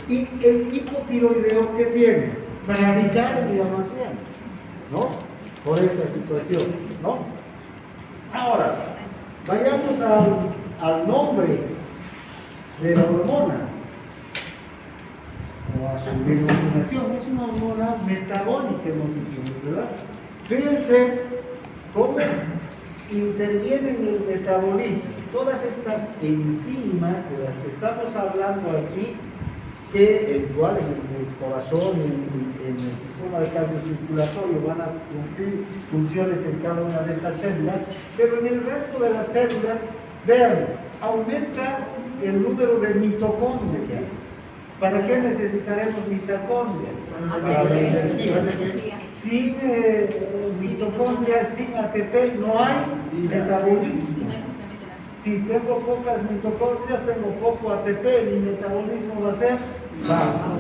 Y el hipotiroideo, ¿qué tiene? Bradicardia más bien, ¿no? Por esta situación, ¿no? Ahora, vayamos al nombre de la hormona, o a su denominación. Es una hormona metabólica, hemos dicho, ¿verdad? Fíjense cómo interviene en el metabolismo. Todas estas enzimas de las que estamos hablando aquí, que igual en el corazón, en el sistema cardiocirculatorio van a cumplir funciones en cada una de estas células, pero en el resto de las células, vean, aumenta el número de mitocondrias. ¿Para qué necesitaremos mitocondrias? Para la energía. Sin mitocondrias, sin ATP, no hay metabolismo. Si tengo pocas mitocondrias, tengo poco ATP, mi metabolismo va a ser bajo.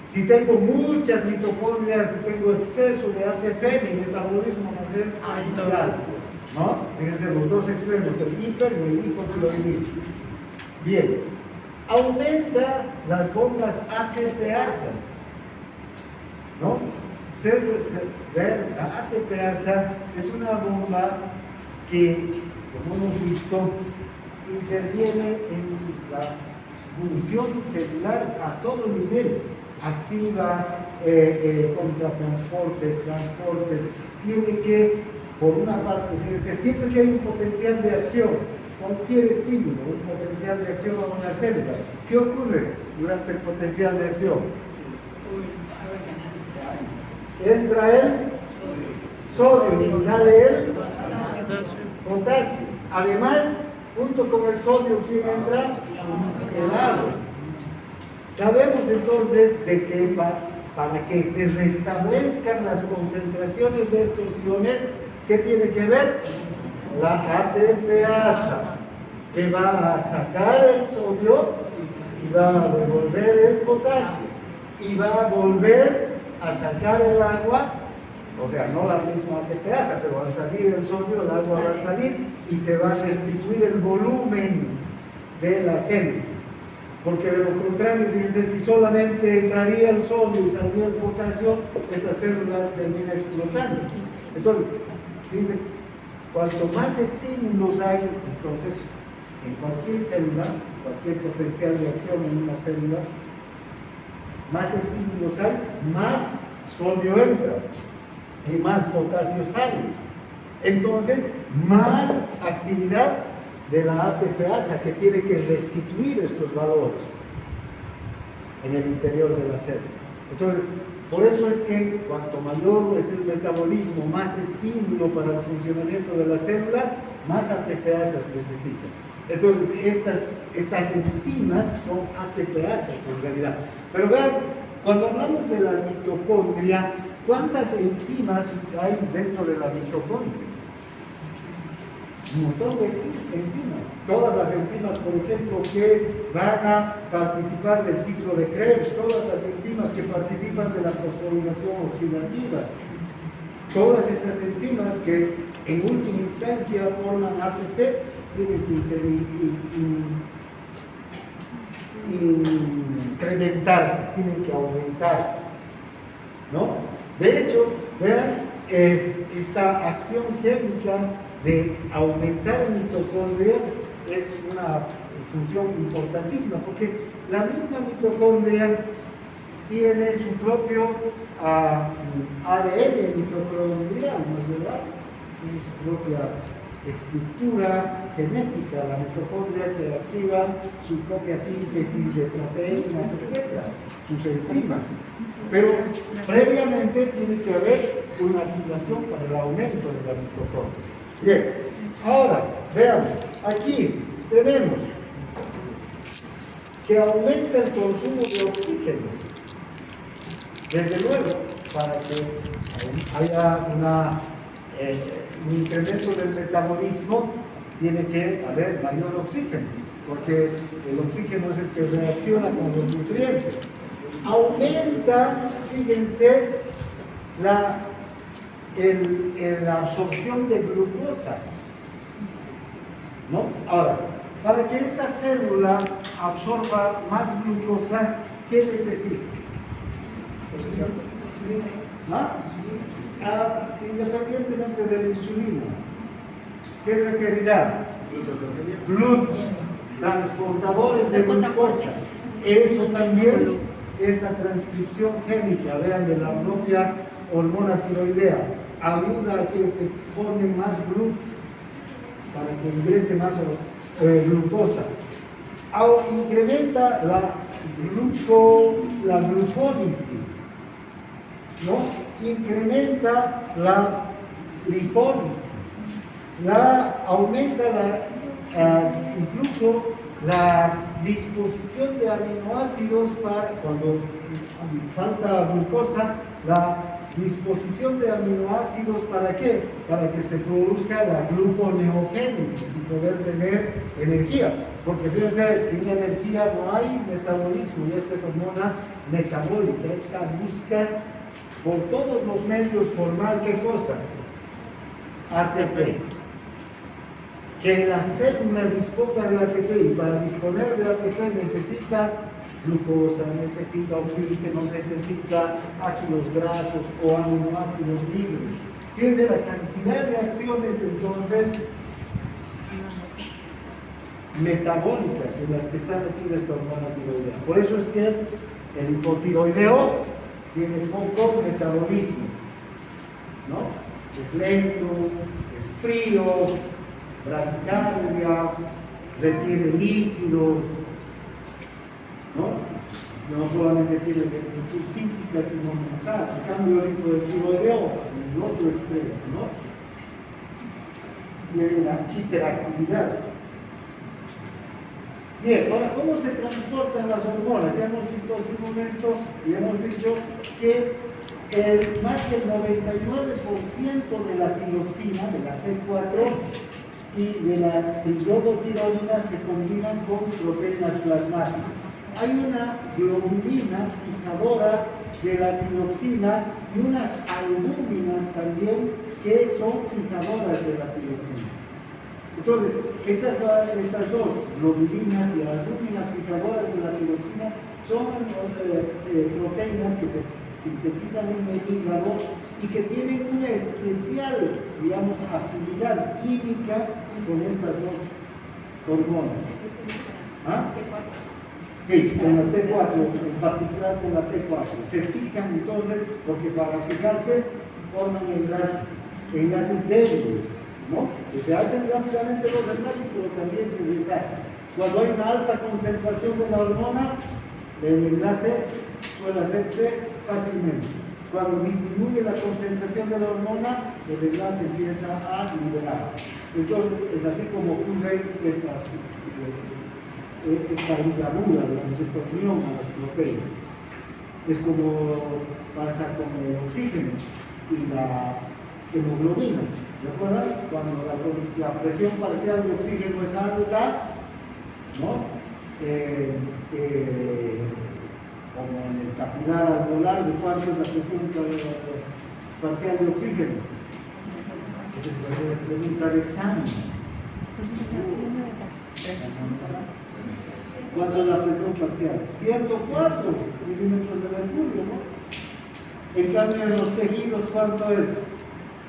Si tengo muchas mitocondrias, si tengo exceso de ATP, mi metabolismo va a ser alto. ¿No? Fíjense los dos extremos, el hiper y el hipotiroidismo. Bien, aumenta las bombas ATPasas, ¿no? La ATPasa es una bomba que, como hemos visto, interviene en la función celular a todo nivel, activa contra transportes, tiene que, por una parte, fíjense, siempre que hay un potencial de acción, cualquier estímulo, un potencial de acción a una célula, ¿qué ocurre durante el potencial de acción? Entra el sodio y sale el potasio. Además, junto con el sodio, ¿quién entra? El agua. Sabemos entonces de que para que se restablezcan las concentraciones de estos iones, ¿qué tiene que ver? La ATPasa, que va a sacar el sodio y va a devolver el potasio y va a volver a sacar el agua O sea, no la misma ATPasa, pero al salir el sodio, el agua va a salir y se va a restituir el volumen de la célula. Porque de lo contrario, fíjense, si solamente entraría el sodio y saldría el potasio, esta célula termina explotando. Entonces, fíjense, cuanto más estímulos hay, entonces, en cualquier célula, cualquier potencial de acción en una célula, más estímulos hay, más sodio entra y más potasio sale. Entonces, más actividad de la ATPasa que tiene que restituir estos valores en el interior de la célula. Entonces, por eso es que cuanto mayor es el metabolismo, más estímulo para el funcionamiento de la célula, más ATPasas necesita. Entonces, estas enzimas son ATPasas en realidad. Pero vean, cuando hablamos de la mitocondria, ¿cuántas enzimas hay dentro de la mitocondria? Un montón de enzimas. Todas las enzimas, por ejemplo, que van a participar del ciclo de Krebs, todas las enzimas que participan de la fosforilación oxidativa, todas esas enzimas que en última instancia forman ATP, tienen que incrementarse, tienen que aumentar, ¿no? De hecho, vean, esta acción génica de aumentar mitocondrias es una función importantísima, porque la misma mitocondria tiene su propio ADN mitocondrial, ¿no es verdad? Tiene su propia estructura genética, la mitocondria que activa su propia síntesis de proteínas, etc., sus enzimas. Pero previamente tiene que haber una activación para el aumento de la mitocondria. Bien, ahora, veamos, aquí tenemos que aumenta el consumo de oxígeno. Desde luego, para que haya un incremento del metabolismo, tiene que haber mayor oxígeno, porque el oxígeno es el que reacciona con los nutrientes. Aumenta, fíjense, la absorción de glucosa, ¿no? Ahora, para que esta célula absorba más glucosa, ¿qué necesita? ¿Ah? Independientemente de la insulina, ¿qué requerirá? GLUTs, transportadores de glucosa. Eso también, esta transcripción génica, vean, de la propia hormona tiroidea, ayuda a que se formen más GLUT para que ingrese más glucosa. Incrementa la glucólisis, ¿no? Incrementa la lipólisis, aumenta incluso la disposición de aminoácidos para cuando falta glucosa, la disposición de aminoácidos, ¿para qué? Para que se produzca la gluconeogénesis y poder tener energía. Porque fíjense, sin energía no hay metabolismo, y esta es hormona metabólica. Esta busca por todos los medios formar ¿qué cosa? ATP. Que la célula disponga de ATP, y para disponer de ATP necesita glucosa, necesita oxígeno, necesita ácidos grasos o aminoácidos libres. Fíjense la cantidad de acciones entonces metabólicas en las que está metida esta hormona tiroidea. Por eso es que el hipotiroideo tiene poco metabolismo, ¿no? Es lento, es frío, bradicardia, retiene líquidos, no solamente tiene virtud física, sino mental. En cambio, el hipotiroideo, en el otro extremo, ¿no? Tiene una hiperactividad. Bien, ahora, ¿cómo se transportan las hormonas? Ya hemos visto hace un momento y hemos dicho que más del 99% de la tiroxina, de la T4 y de la iodotironina se combinan con proteínas plasmáticas. Hay una globulina fijadora de la tiroxina y unas albúminas también que son fijadoras de la tiroxina. Entonces, estas dos, globulina y albúminas fijadoras de la tiroxina, son proteínas que se sintetizan en el hígado y que tienen una especial, digamos, afinidad química con estas dos hormonas. ¿Ah? Sí, con la T4, en particular con la T4. Se fijan entonces, porque para fijarse forman enlaces débiles, ¿no? Que se hacen rápidamente los enlaces, pero también se deshacen. Cuando hay una alta concentración de la hormona, el enlace suele hacerse fácilmente. Cuando disminuye la concentración de la hormona, el enlace empieza a liberarse. Entonces, es así como ocurre esta ligadura, esta unión a las proteínas. Es como pasa con el oxígeno y la hemoglobina. ¿De acuerdo? Cuando la presión parcial de oxígeno es alta, ¿no? Como en el capilar alveolar, ¿de cuánto es la presión parcial de oxígeno? Esa es la pregunta de examen. ¿Cuánto es la presión parcial? 104 milímetros de mercurio, ¿no? En cambio, en los tejidos, ¿cuánto es?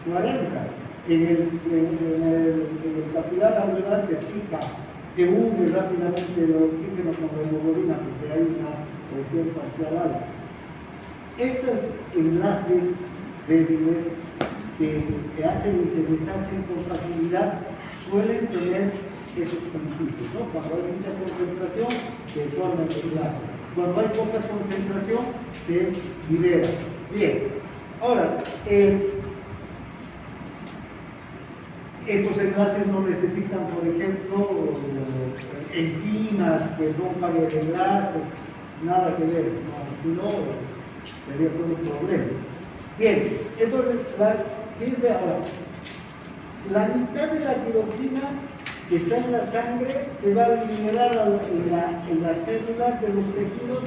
40. En el capilar alveolar se fija, se une rápidamente el oxígeno con la hemoglobina porque hay una presión parcial alta. Estos enlaces débiles que se hacen y se deshacen con facilidad suelen tener esos principios, ¿no? Cuando hay mucha concentración se forma el enlace, cuando hay poca concentración se libera. Bien, ahora estos enlaces no necesitan, por ejemplo, enzimas que rompan el enlace, nada que ver, no, si no sería todo un problema. Bien, entonces, fíjense ahora, la mitad de la tiroxina que está en la sangre se va a liberar en las células de los tejidos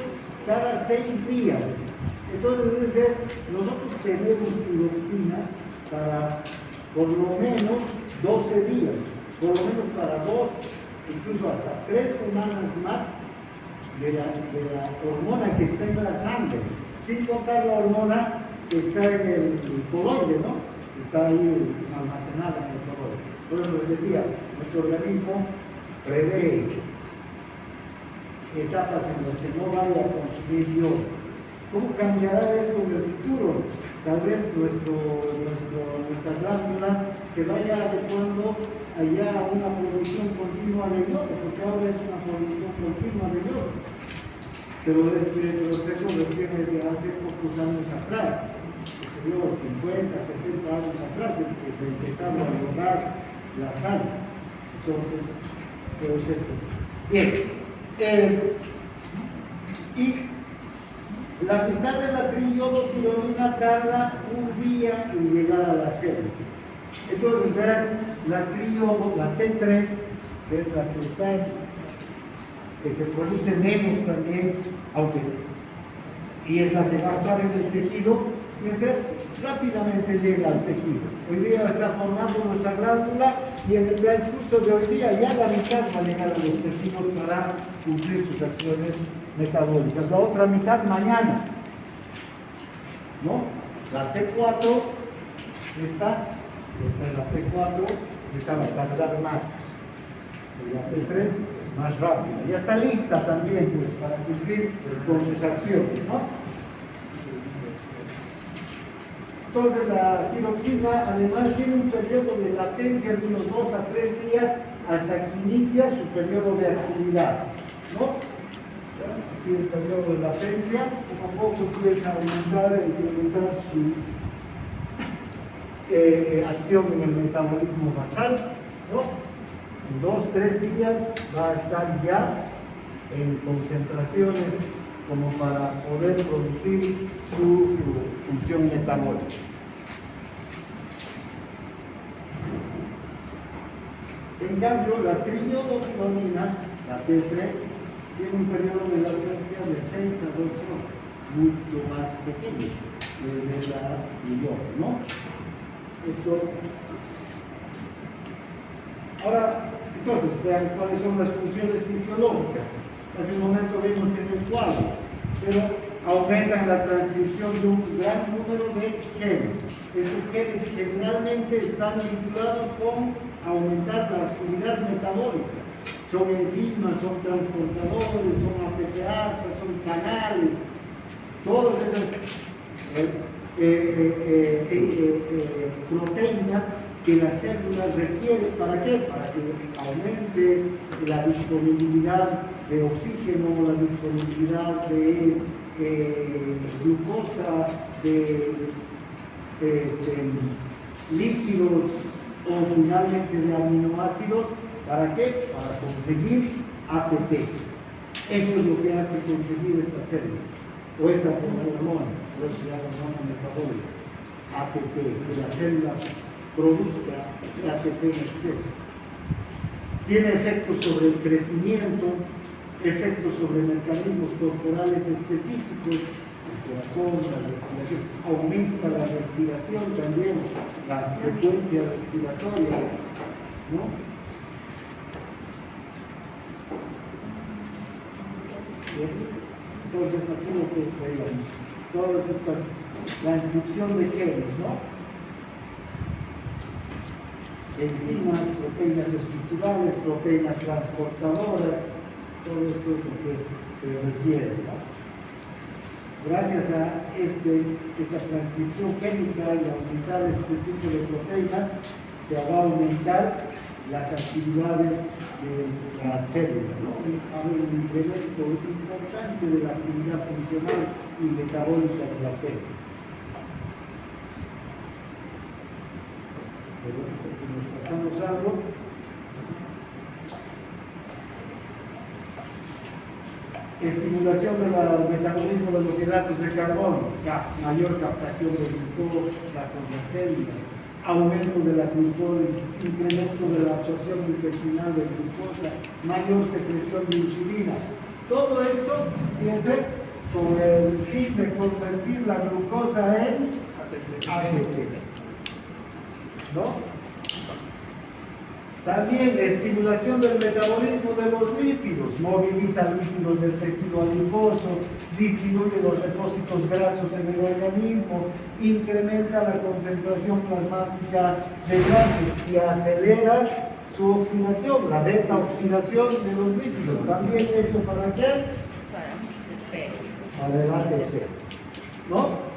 cada 6 días. Entonces, nosotros tenemos tiroxina para por lo menos 12 días, por lo menos para 2, incluso hasta 3 semanas más de la hormona que está en la sangre, sin contar la hormona que está en el coloide, ¿no? Está ahí almacenada en el coloide. Por eso les decía, nuestro organismo prevé etapas en las que no vaya a consumir yodo. ¿Cómo cambiará esto en el futuro? Tal vez nuestra glándula se vaya adecuando allá a una producción continua de yodo, porque ahora es una producción continua de yodo. Pero este proceso recién es de hace pocos años atrás, que se dio 50, 60 años atrás, es que se empezaron a lograr la sal. Entonces, puede ser. Bien. Y la mitad de la triiodotironina tarda un día en llegar a las células. Entonces, vean, la T3, que es la que está que se produce menos también, aunque, y es la que va a estar en el tejido, fíjense, rápidamente llega al tejido. Hoy día está formando nuestra glándula y en el transcurso de hoy día ya la mitad va a llegar a los tejidos para cumplir sus acciones metabólicas. La otra mitad mañana, ¿no? La T4 está en la T4, esta va a tardar más. Y la T3 es más rápida. Ya está lista también, pues, para cumplir con sus acciones, ¿no? Entonces la tiroxina además tiene un periodo de latencia de unos 2 a 3 días hasta que inicia su periodo de actividad, ¿no? Aquí el periodo de latencia, poco a poco empieza a aumentar e incrementar su acción en el metabolismo basal, ¿no? En 2-3 días va a estar ya en concentraciones como para poder producir su función metabólica. En cambio, la triiodotironina, la T3, tiene un periodo de latencia de 6 a 12 horas, mucho más pequeño de la yodo, ¿no? Ahora, entonces, vean cuáles son las funciones fisiológicas. Hace un momento vimos en el cuadro, pero aumentan la transcripción de un gran número de genes. Estos genes generalmente están vinculados con aumentar la actividad metabólica. Son enzimas, son transportadores, son ATPase, son canales, todas esas proteínas que la célula requiere. ¿Para qué? Para que aumente la disponibilidad de oxígeno, la disponibilidad de glucosa, de líquidos o finalmente de aminoácidos. ¿Para qué? Para conseguir ATP. Eso es lo que hace conseguir esta célula, o esta hormona, por eso se llama hormona metabólica, ATP, que la célula produzca ATP en exceso. Tiene efectos sobre el crecimiento, efectos sobre mecanismos corporales específicos, el corazón, la respiración, aumenta la respiración también, la frecuencia respiratoria, ¿no? Entonces aquí lo que veíamos, todas estas, la inscripción de genes, ¿no? Enzimas, proteínas estructurales, proteínas transportadoras, todo esto es lo que se requiere, ¿no? Gracias a esta transcripción génica y aumentar este tipo de proteínas, se va a aumentar las actividades de la célula, ¿no? Va a haber un incremento importante de la actividad funcional y metabólica de la célula. Pero nos pasamos algo. Estimulación del metabolismo de los hidratos de carbono, mayor captación de glucosa por las células, aumento de la glucólisis, incremento de la absorción intestinal de glucosa, mayor secreción de insulina. Todo esto, fíjense, con el fin de convertir la glucosa en ATP. ¿No? También estimulación del metabolismo de los lípidos, moviliza lípidos del tejido adiposo, disminuye los depósitos grasos en el organismo, incrementa la concentración plasmática de grasos y acelera su oxidación, la beta oxidación de los lípidos. También esto ¿para qué? Para el ATP. ¿No?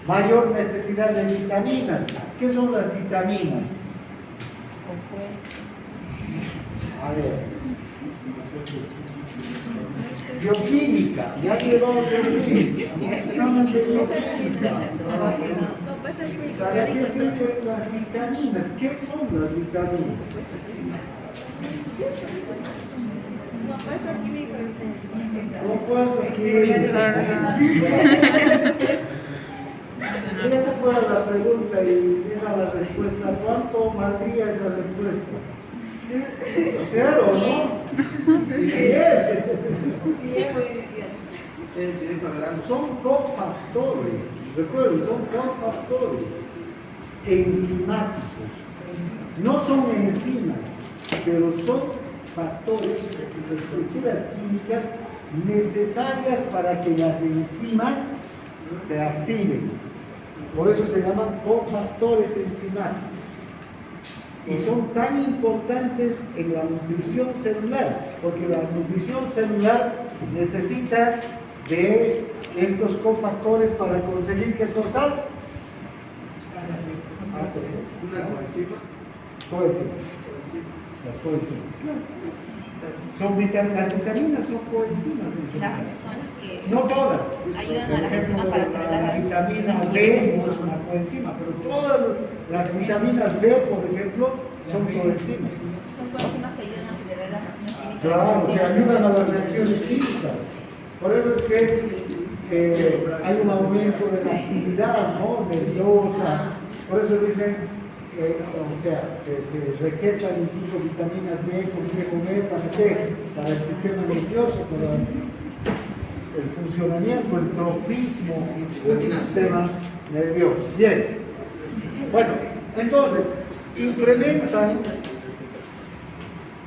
Mayor necesidad de vitaminas. ¿Qué son las vitaminas? A ver. Bioquímica. Ya llegó bioquímica. Hablamos de bioquímica. ¿Para qué sirven las vitaminas? ¿Qué son las vitaminas? Compuesto químico. Si esa fuera la pregunta y esa la respuesta, ¿cuánto valdría esa respuesta? ¿Cero, no? Son cofactores, recuerden, son cofactores enzimáticos. No son enzimas, pero son factores, estructuras químicas necesarias para que las enzimas se activen. Por eso se llaman cofactores enzimáticos. Y son tan importantes en la nutrición celular, porque la nutrición celular necesita de estos cofactores para conseguir ¿qué cosas? Una coenzima. Coenzimas. Las coenzimas, claro. Las vitaminas son coenzimas en general. No todas. Ayudan a Por las ejemplo, enzimas para acelerar la vitamina B no es una coenzima, pero todas las vitaminas B, por ejemplo, son coenzimas. Son coenzimas que ayudan a acelerar las reacciones químicas. Claro, que ayudan a las reacciones químicas. Por eso es que hay un aumento de la actividad, ¿no? Nerviosa. Por eso dicen, o sea, se recetan incluso vitaminas B, complejo B, ¿para qué? Para el sistema nervioso, para el funcionamiento, el trofismo del sistema nervioso. Bien. Bueno, entonces, incrementan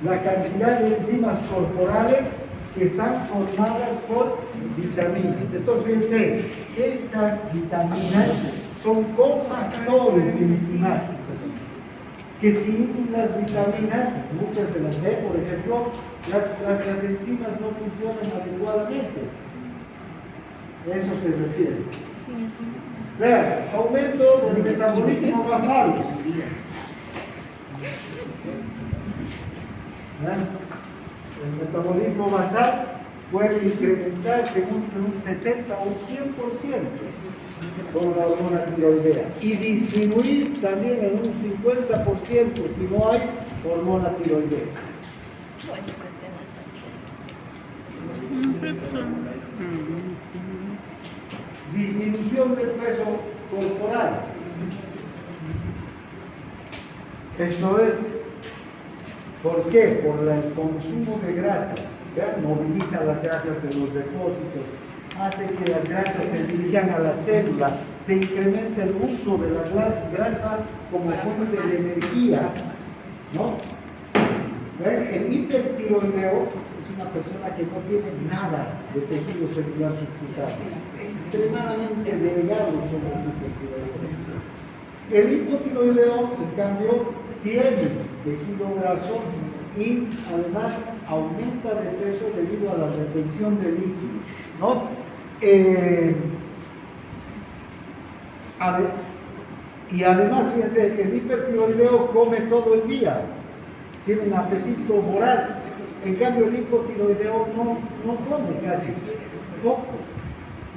la cantidad de enzimas corporales que están formadas por vitaminas. Entonces, fíjense, estas vitaminas son cofactores enzimáticos que sin las vitaminas, muchas de las D, por ejemplo, las enzimas no funcionan adecuadamente. A eso se refiere. Vean, aumento del metabolismo basal. ¿Vean? El metabolismo basal puede incrementarse un 60 o un 100% con la hormona tiroidea y disminuir también en un 50% si no hay hormona tiroidea. Disminución del peso corporal. Esto es, ¿por qué? Por el consumo de grasas. ¿Vean? Moviliza las grasas de los depósitos, hace que las grasas se dirijan a la célula, se incrementa el uso de la grasa como fuente de energía, ¿no? ¿Ven? El hipertiroideo es una persona que no tiene nada de tejido celular subcutáneo, extremadamente delgado son los hipertiroideos. El hipotiroideo, en cambio, tiene tejido graso y además aumenta de peso debido a la retención de líquidos, ¿no? Y además, fíjense, el hipertiroideo come todo el día, tiene un apetito voraz. En cambio, el hipotiroideo no come casi, poco.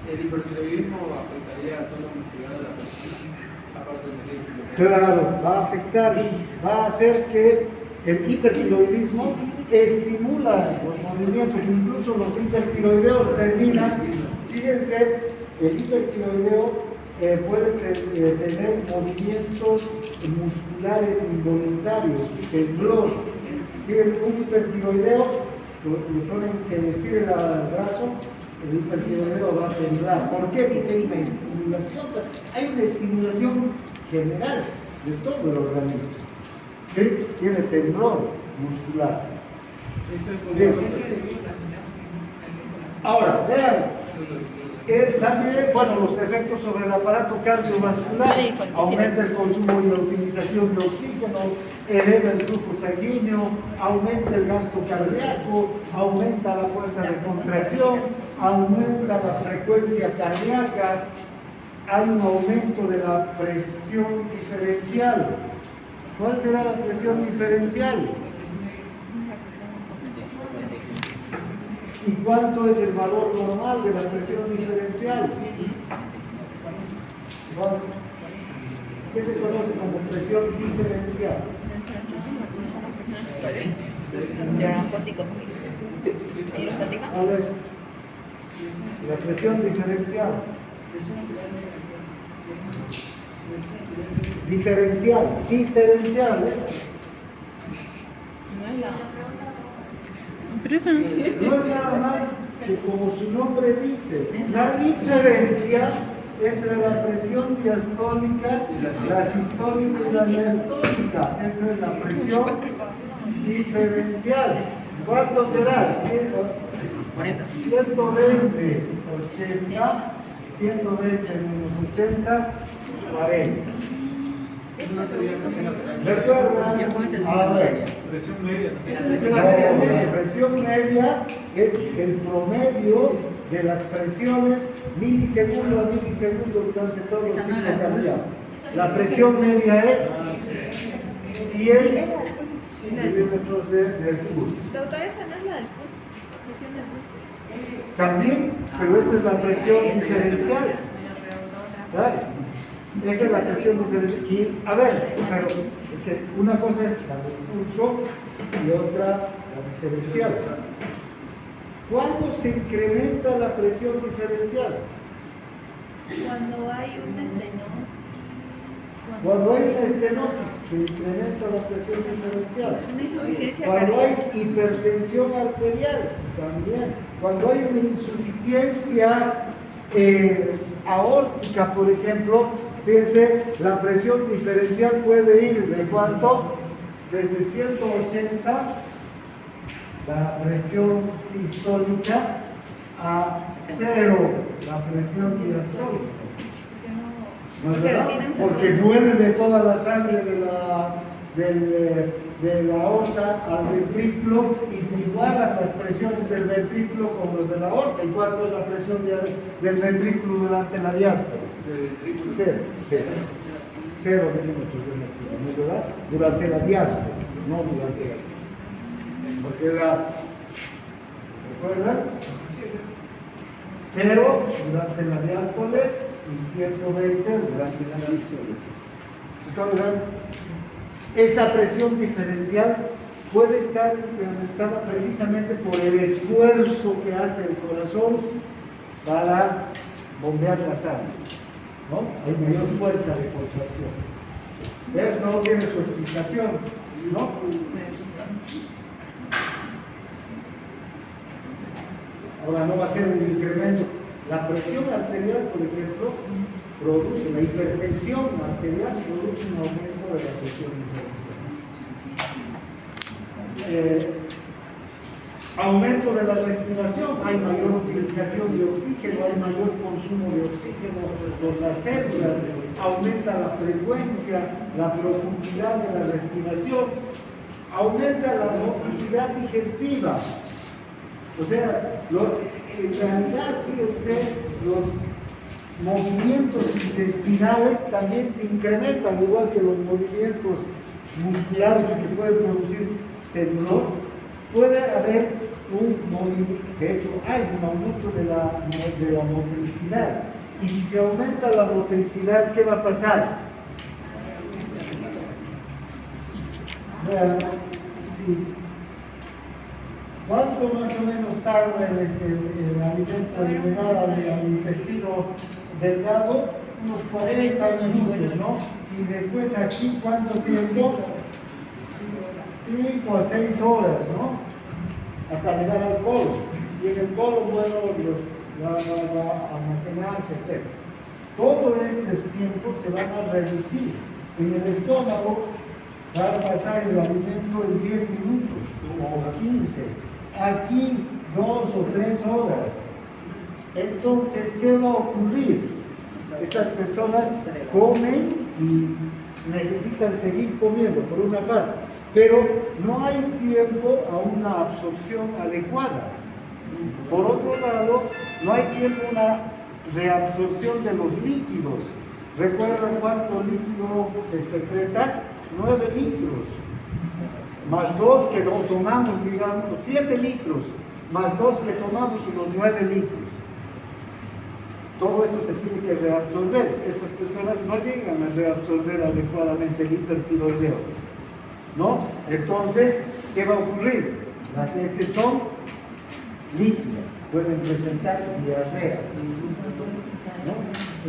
El hipertiroidismo afectaría a toda la actividad de la persona, aparte del Claro, va a afectar, va a hacer que el hipertiroidismo estimula los movimientos, incluso los hipertiroideos terminan, fíjense, el hipertiroideo puede tener movimientos musculares involuntarios, temblor. Fíjense, un hipertiroideo, le ponen que le estire el brazo, el hipertiroideo va a temblar. ¿Por qué? Porque hay una estimulación general de todo el organismo. ¿Sí? Tiene temblor muscular. Bien. Ahora, vean, también, bueno, los efectos sobre el aparato cardiovascular, aumenta el consumo y la utilización de oxígeno, eleva el flujo sanguíneo, aumenta el gasto cardíaco, aumenta la fuerza de contracción, aumenta la frecuencia cardíaca, hay un aumento de la presión diferencial. ¿Cuál será la presión diferencial? ¿Y cuánto es el valor normal de la presión diferencial? ¿Qué se conoce como presión diferencial? ¿Cuál es? La presión diferencial. Diferencial, ¿eh? Pero eso No es nada más que, como su nombre dice, la diferencia entre la presión diastólica, la sistólica y la diastólica. Esta es la presión diferencial. ¿Cuánto será? 120, 80, 120 menos 80, 40. ¿Recuerdan? A ver. presión media. La presión media es el promedio de las presiones milisegundo a milisegundo durante todo el ciclo cardíaco. La presión media es 100 milímetros de mercurio. Doctora, esa no es la del pulso, presión del pulso. También, pero esta es la presión diferencial. ¿Vale? Esta es la presión diferencial. Y, a ver, pero es que una cosa es la del pulso y otra la diferencial. ¿Cuándo se incrementa la presión diferencial? Cuando hay una estenosis. Cuando hay una estenosis, se incrementa la presión diferencial. Una insuficiencia Cuando hay cardíaca. hipertensión arterial, también. Cuando hay una insuficiencia aórtica, por ejemplo, fíjense, la presión diferencial puede ir de cuánto, desde 180, la presión sistólica, a 0, la presión diastólica. ¿No es verdad? Porque vuelve toda la sangre de la aorta al ventrículo y se igualan las presiones del ventrículo con los de la aorta. ¿Y cuánto es la presión del ventrículo durante la diástole? 0 milímetros de mercurio, ¿no es verdad? Durante la diástole, no durante la sístole. Porque ¿recuerdan? 0 durante la diástole y 120 durante la sístole. Entonces, esta presión diferencial puede estar incrementada precisamente por el esfuerzo que hace el corazón para bombear la sangre, ¿no? Hay mayor fuerza de contracción. ¿Ves? No tiene su explicación, ¿no? Ahora no va a ser un incremento. La presión arterial, por ejemplo, produce, la hipertensión arterial produce un aumento de la presión diferencial. Aumento de la respiración, hay mayor utilización de oxígeno, hay mayor consumo de oxígeno por las células, aumenta la frecuencia, la profundidad de la respiración, aumenta la motilidad digestiva. O sea, en realidad, fíjense, los movimientos intestinales también se incrementan, igual que los movimientos musculares que pueden producir temblor. Puede haber un movimiento, de hecho hay un aumento de la motricidad. Y si se aumenta la motricidad, ¿qué va a pasar? Vean, sí. ¿Cuánto más o menos tarda el alimento en llegar al intestino delgado? Unos 40 minutos, ¿no? Y después aquí, ¿cuánto tiempo? 5 a 6 horas, ¿no? Hasta llegar al colon. Y en el colon, bueno, va a almacenarse, etc. Todos estos tiempos se van a reducir. En el estómago va a pasar el alimento en 10 minutos o 15. Aquí 2 o 3 horas. Entonces, ¿qué va a ocurrir? Estas personas comen y necesitan seguir comiendo, por una parte, pero no hay tiempo a una absorción adecuada. Por otro lado, no hay tiempo a una reabsorción de los líquidos. ¿Recuerdan cuánto líquido se secreta? 9 litros. Más 2 que no tomamos, digamos, 7 litros, más 2 que tomamos, unos 9 litros. Todo esto se tiene que reabsorber. Estas personas no llegan a reabsorber adecuadamente el hipertiroideo, ¿no? Entonces, ¿qué va a ocurrir? Las heces son líquidas, pueden presentar diarrea, ¿no?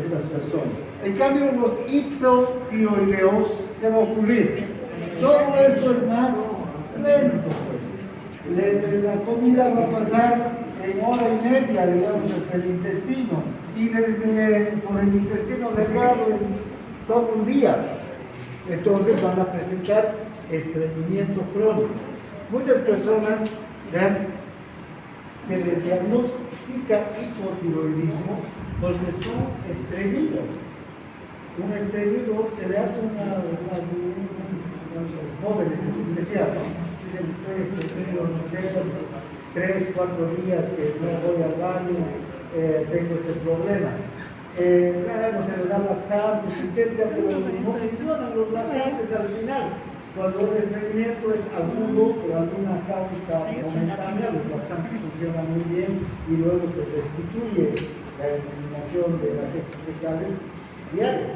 Estas personas. En cambio, los hipotiroideos, ¿qué va a ocurrir? Todo esto es más lento, pues. La comida va a pasar en hora y media, digamos, hasta el intestino, y por el intestino delgado en todo un día. Entonces van a presentar estreñimiento crónico. Muchas personas, vean, se les diagnostica hipotiroidismo porque son estreñidas. Un estreñido se le hace jóvenes en especial, ¿no? Dicen ustedes, no sé, 3, 4 días que no voy al baño, tengo este problema. Claro, se les da laxantes, etc., pero no funcionan los laxantes al final. Cuando el estreñimiento es agudo por alguna causa momentánea, los laxantes funcionan muy bien y luego se restituye la eliminación de las heces fecales diarias.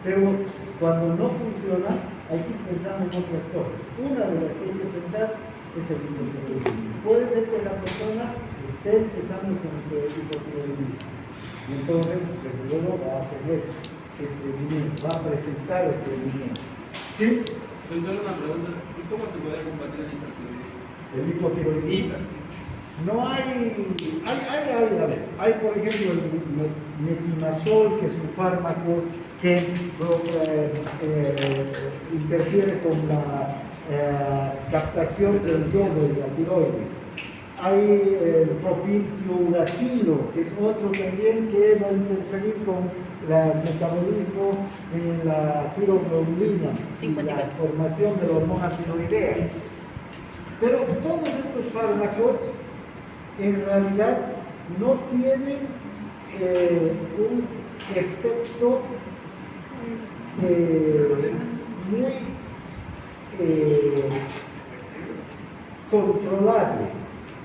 Pero cuando no funciona, hay que pensar en otras cosas. Una de las que hay que pensar es el hipotiroidismo. Puede ser que esa persona esté empezando con el hipotiroidismo. Y entonces, desde luego, va a tener estreñimiento, va a presentar estreñimiento. ¿Sí? Entonces, una pregunta: ¿y cómo se puede combatir el hipotiroidismo? El hipotiroidismo. No hay, por ejemplo, el metimazol, que es un fármaco que interfiere con la captación del yodo de la tiroides. Hay el propiltiuracilo, que es otro también que va a interferir con el metabolismo de la tiroglobulina y la formación de la hormona tiroidea. Pero todos estos fármacos en realidad no tienen un efecto muy controlable,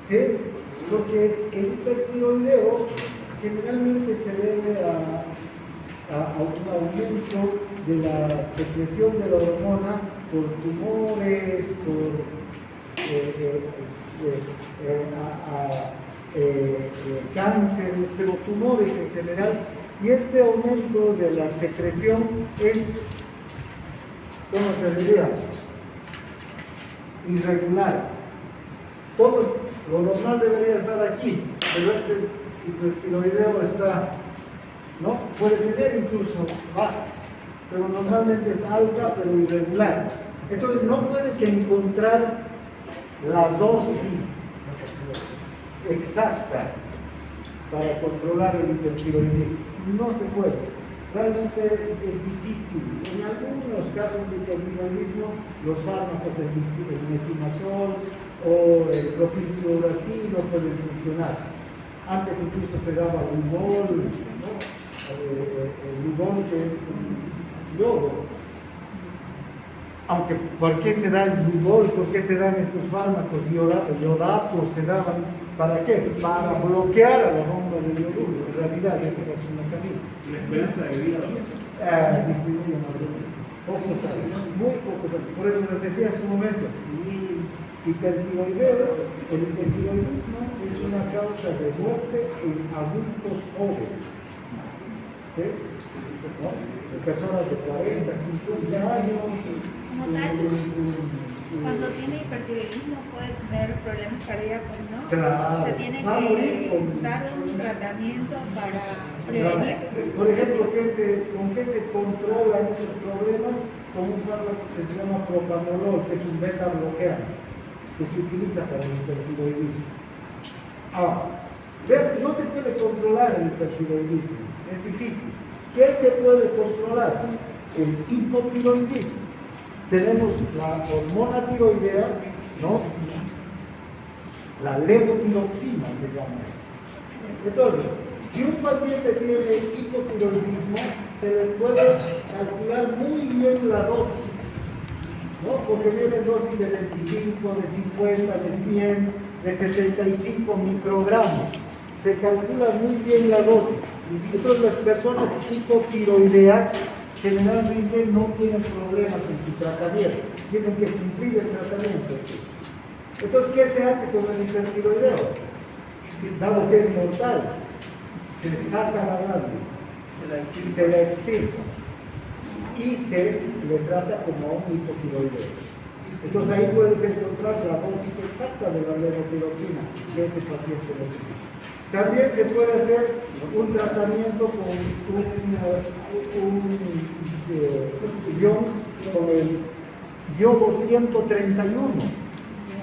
¿sí? Porque el hipertiroideo generalmente se debe a un aumento de la secreción de la hormona por tumores, por cánceres, pero tumores en general, y este aumento de la secreción es, ¿cómo te diría?, irregular. Lo normal debería estar aquí, pero este hipertiroideo está, ¿no? Puede tener incluso bajas, pero normalmente es alta, pero irregular. Entonces no puedes encontrar la dosis exacta para controlar el hipertiroidismo. No se puede. Realmente es difícil. En algunos casos de hipertiroidismo, los fármacos, el metimazol o el propiltiuracilo pueden funcionar. Antes incluso se daba Lugol, ¿no? El Lugol, que es un yodo. Aunque, ¿por qué se da el Lugol? ¿Por qué se dan estos fármacos yodatos? ¿Se daban para qué? Para bloquear a la bomba del yoduro. En realidad, ese es el mecanismo. La esperanza de vida. Disminuye pocos años, muy pocos años. Por eso les decía hace un momento, el hipertiroidismo es una causa de muerte en adultos jóvenes. ¿Sí? ¿No? De personas de 40, 50 años. Como tal, cuando tiene hipertiroidismo puede tener problemas cardíacos, ¿no? Claro. Se tiene Va a morir que dar un tratamiento para prevenir. Por ejemplo, ¿con qué se controlan esos problemas? Con un fármaco que se llama propanolol, que es un beta bloqueante, que se utiliza para el hipertiroidismo. Ahora, no se puede controlar el hipertiroidismo, es difícil. ¿Qué se puede controlar? El hipotiroidismo. Tenemos la hormona tiroidea, ¿no? La levotiroxina se llama esto. Entonces, si un paciente tiene hipotiroidismo, se le puede calcular muy bien la dosis, ¿no? Porque vienen dosis de 25, de 50, de 100, de 75 microgramos. Se calcula muy bien la dosis. Entonces, las personas hipotiroideas generalmente no tienen problemas en su tratamiento, tienen que cumplir el tratamiento. Entonces, ¿qué se hace con el hipertiroideo? Dado que es mortal, se saca la glándula, se la extirpa y se le trata como a un hipotiroideo. Entonces ahí puedes encontrar la dosis exacta de la levotiroxina que ese paciente necesita. También se puede hacer un tratamiento con con el yodo 131,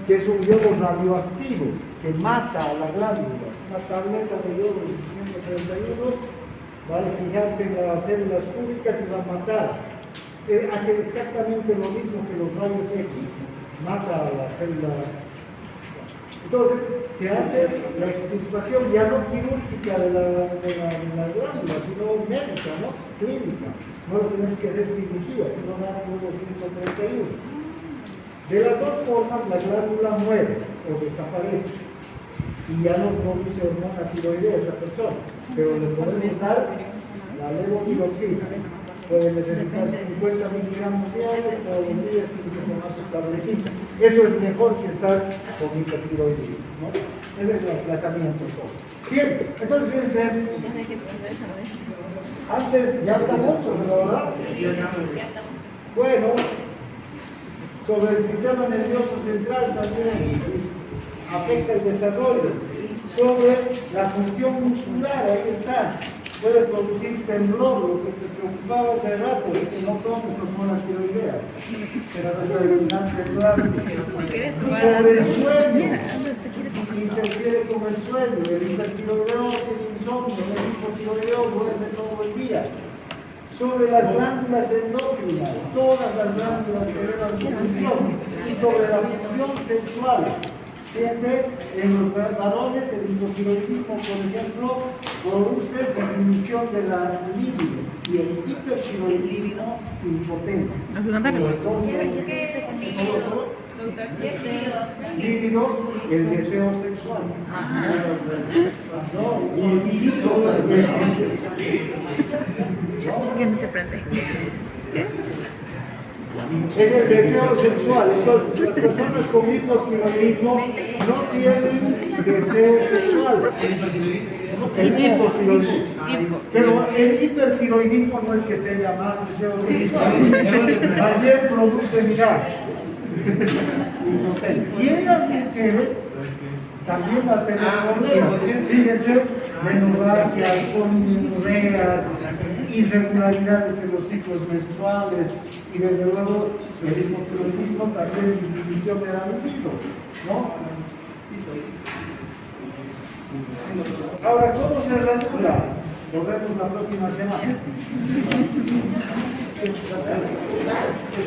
que es un yodo radioactivo que mata a la glándula. Una tableta de yodo 131 va a fijarse en las células públicas y va a matar. Hace exactamente lo mismo que los rayos X, mata a las células. Entonces, se hace la extirpación ya no quirúrgica de la glándula, sino médica, ¿no? Clínica. No lo tenemos que hacer cirugía, sino dar un 131. De las dos formas, la glándula muere o desaparece y ya no produce hormona tiroidea esa persona, pero le podemos dar la levotiroxina. Puede necesitar 50 miligramos diarios, todos los días tiene que tomar su tabletita. Eso es mejor que estar con hipertiroidismo, ¿no? Ese es el tratamiento. Bien, entonces fíjense, antes ya estamos sobre la verdad. Bueno, sobre el sistema nervioso central también. afecta el desarrollo. Sobre la función muscular, ahí está. Puede producir temblor, lo que te preocupaba hace rato, es que no tomes hormonas tiroideas. Sobre el sueño, interfiere con el sueño, el hipertiroideo, el insomnio, el hipotiroideo duerme todo el día. Sobre las glándulas endócrinas, todas las glándulas que elevan su función. Y sobre la función sexual. Fíjense, en los varones el hipotiroidismo, por ejemplo, produce disminución de la libido y el hipertiroidismo impotencia. Libido, el deseo sexual. No, y el libido, ¿Qué no te prende? es el deseo sexual. Entonces, las personas con hipotiroidismo no tienen deseo sexual. El hipotiroidismo. Pero el hipertiroidismo no es que tenga más deseo sexual. También produce, mira, impotencia. Y en las mujeres también va a tener problemas. Fíjense, menorragias, polimenorreas, irregularidades en los ciclos menstruales y desde luego el hipotiroidismo también disminución de la libido, ¿no? Ahora, ¿cómo se regula? Lo vemos la próxima semana.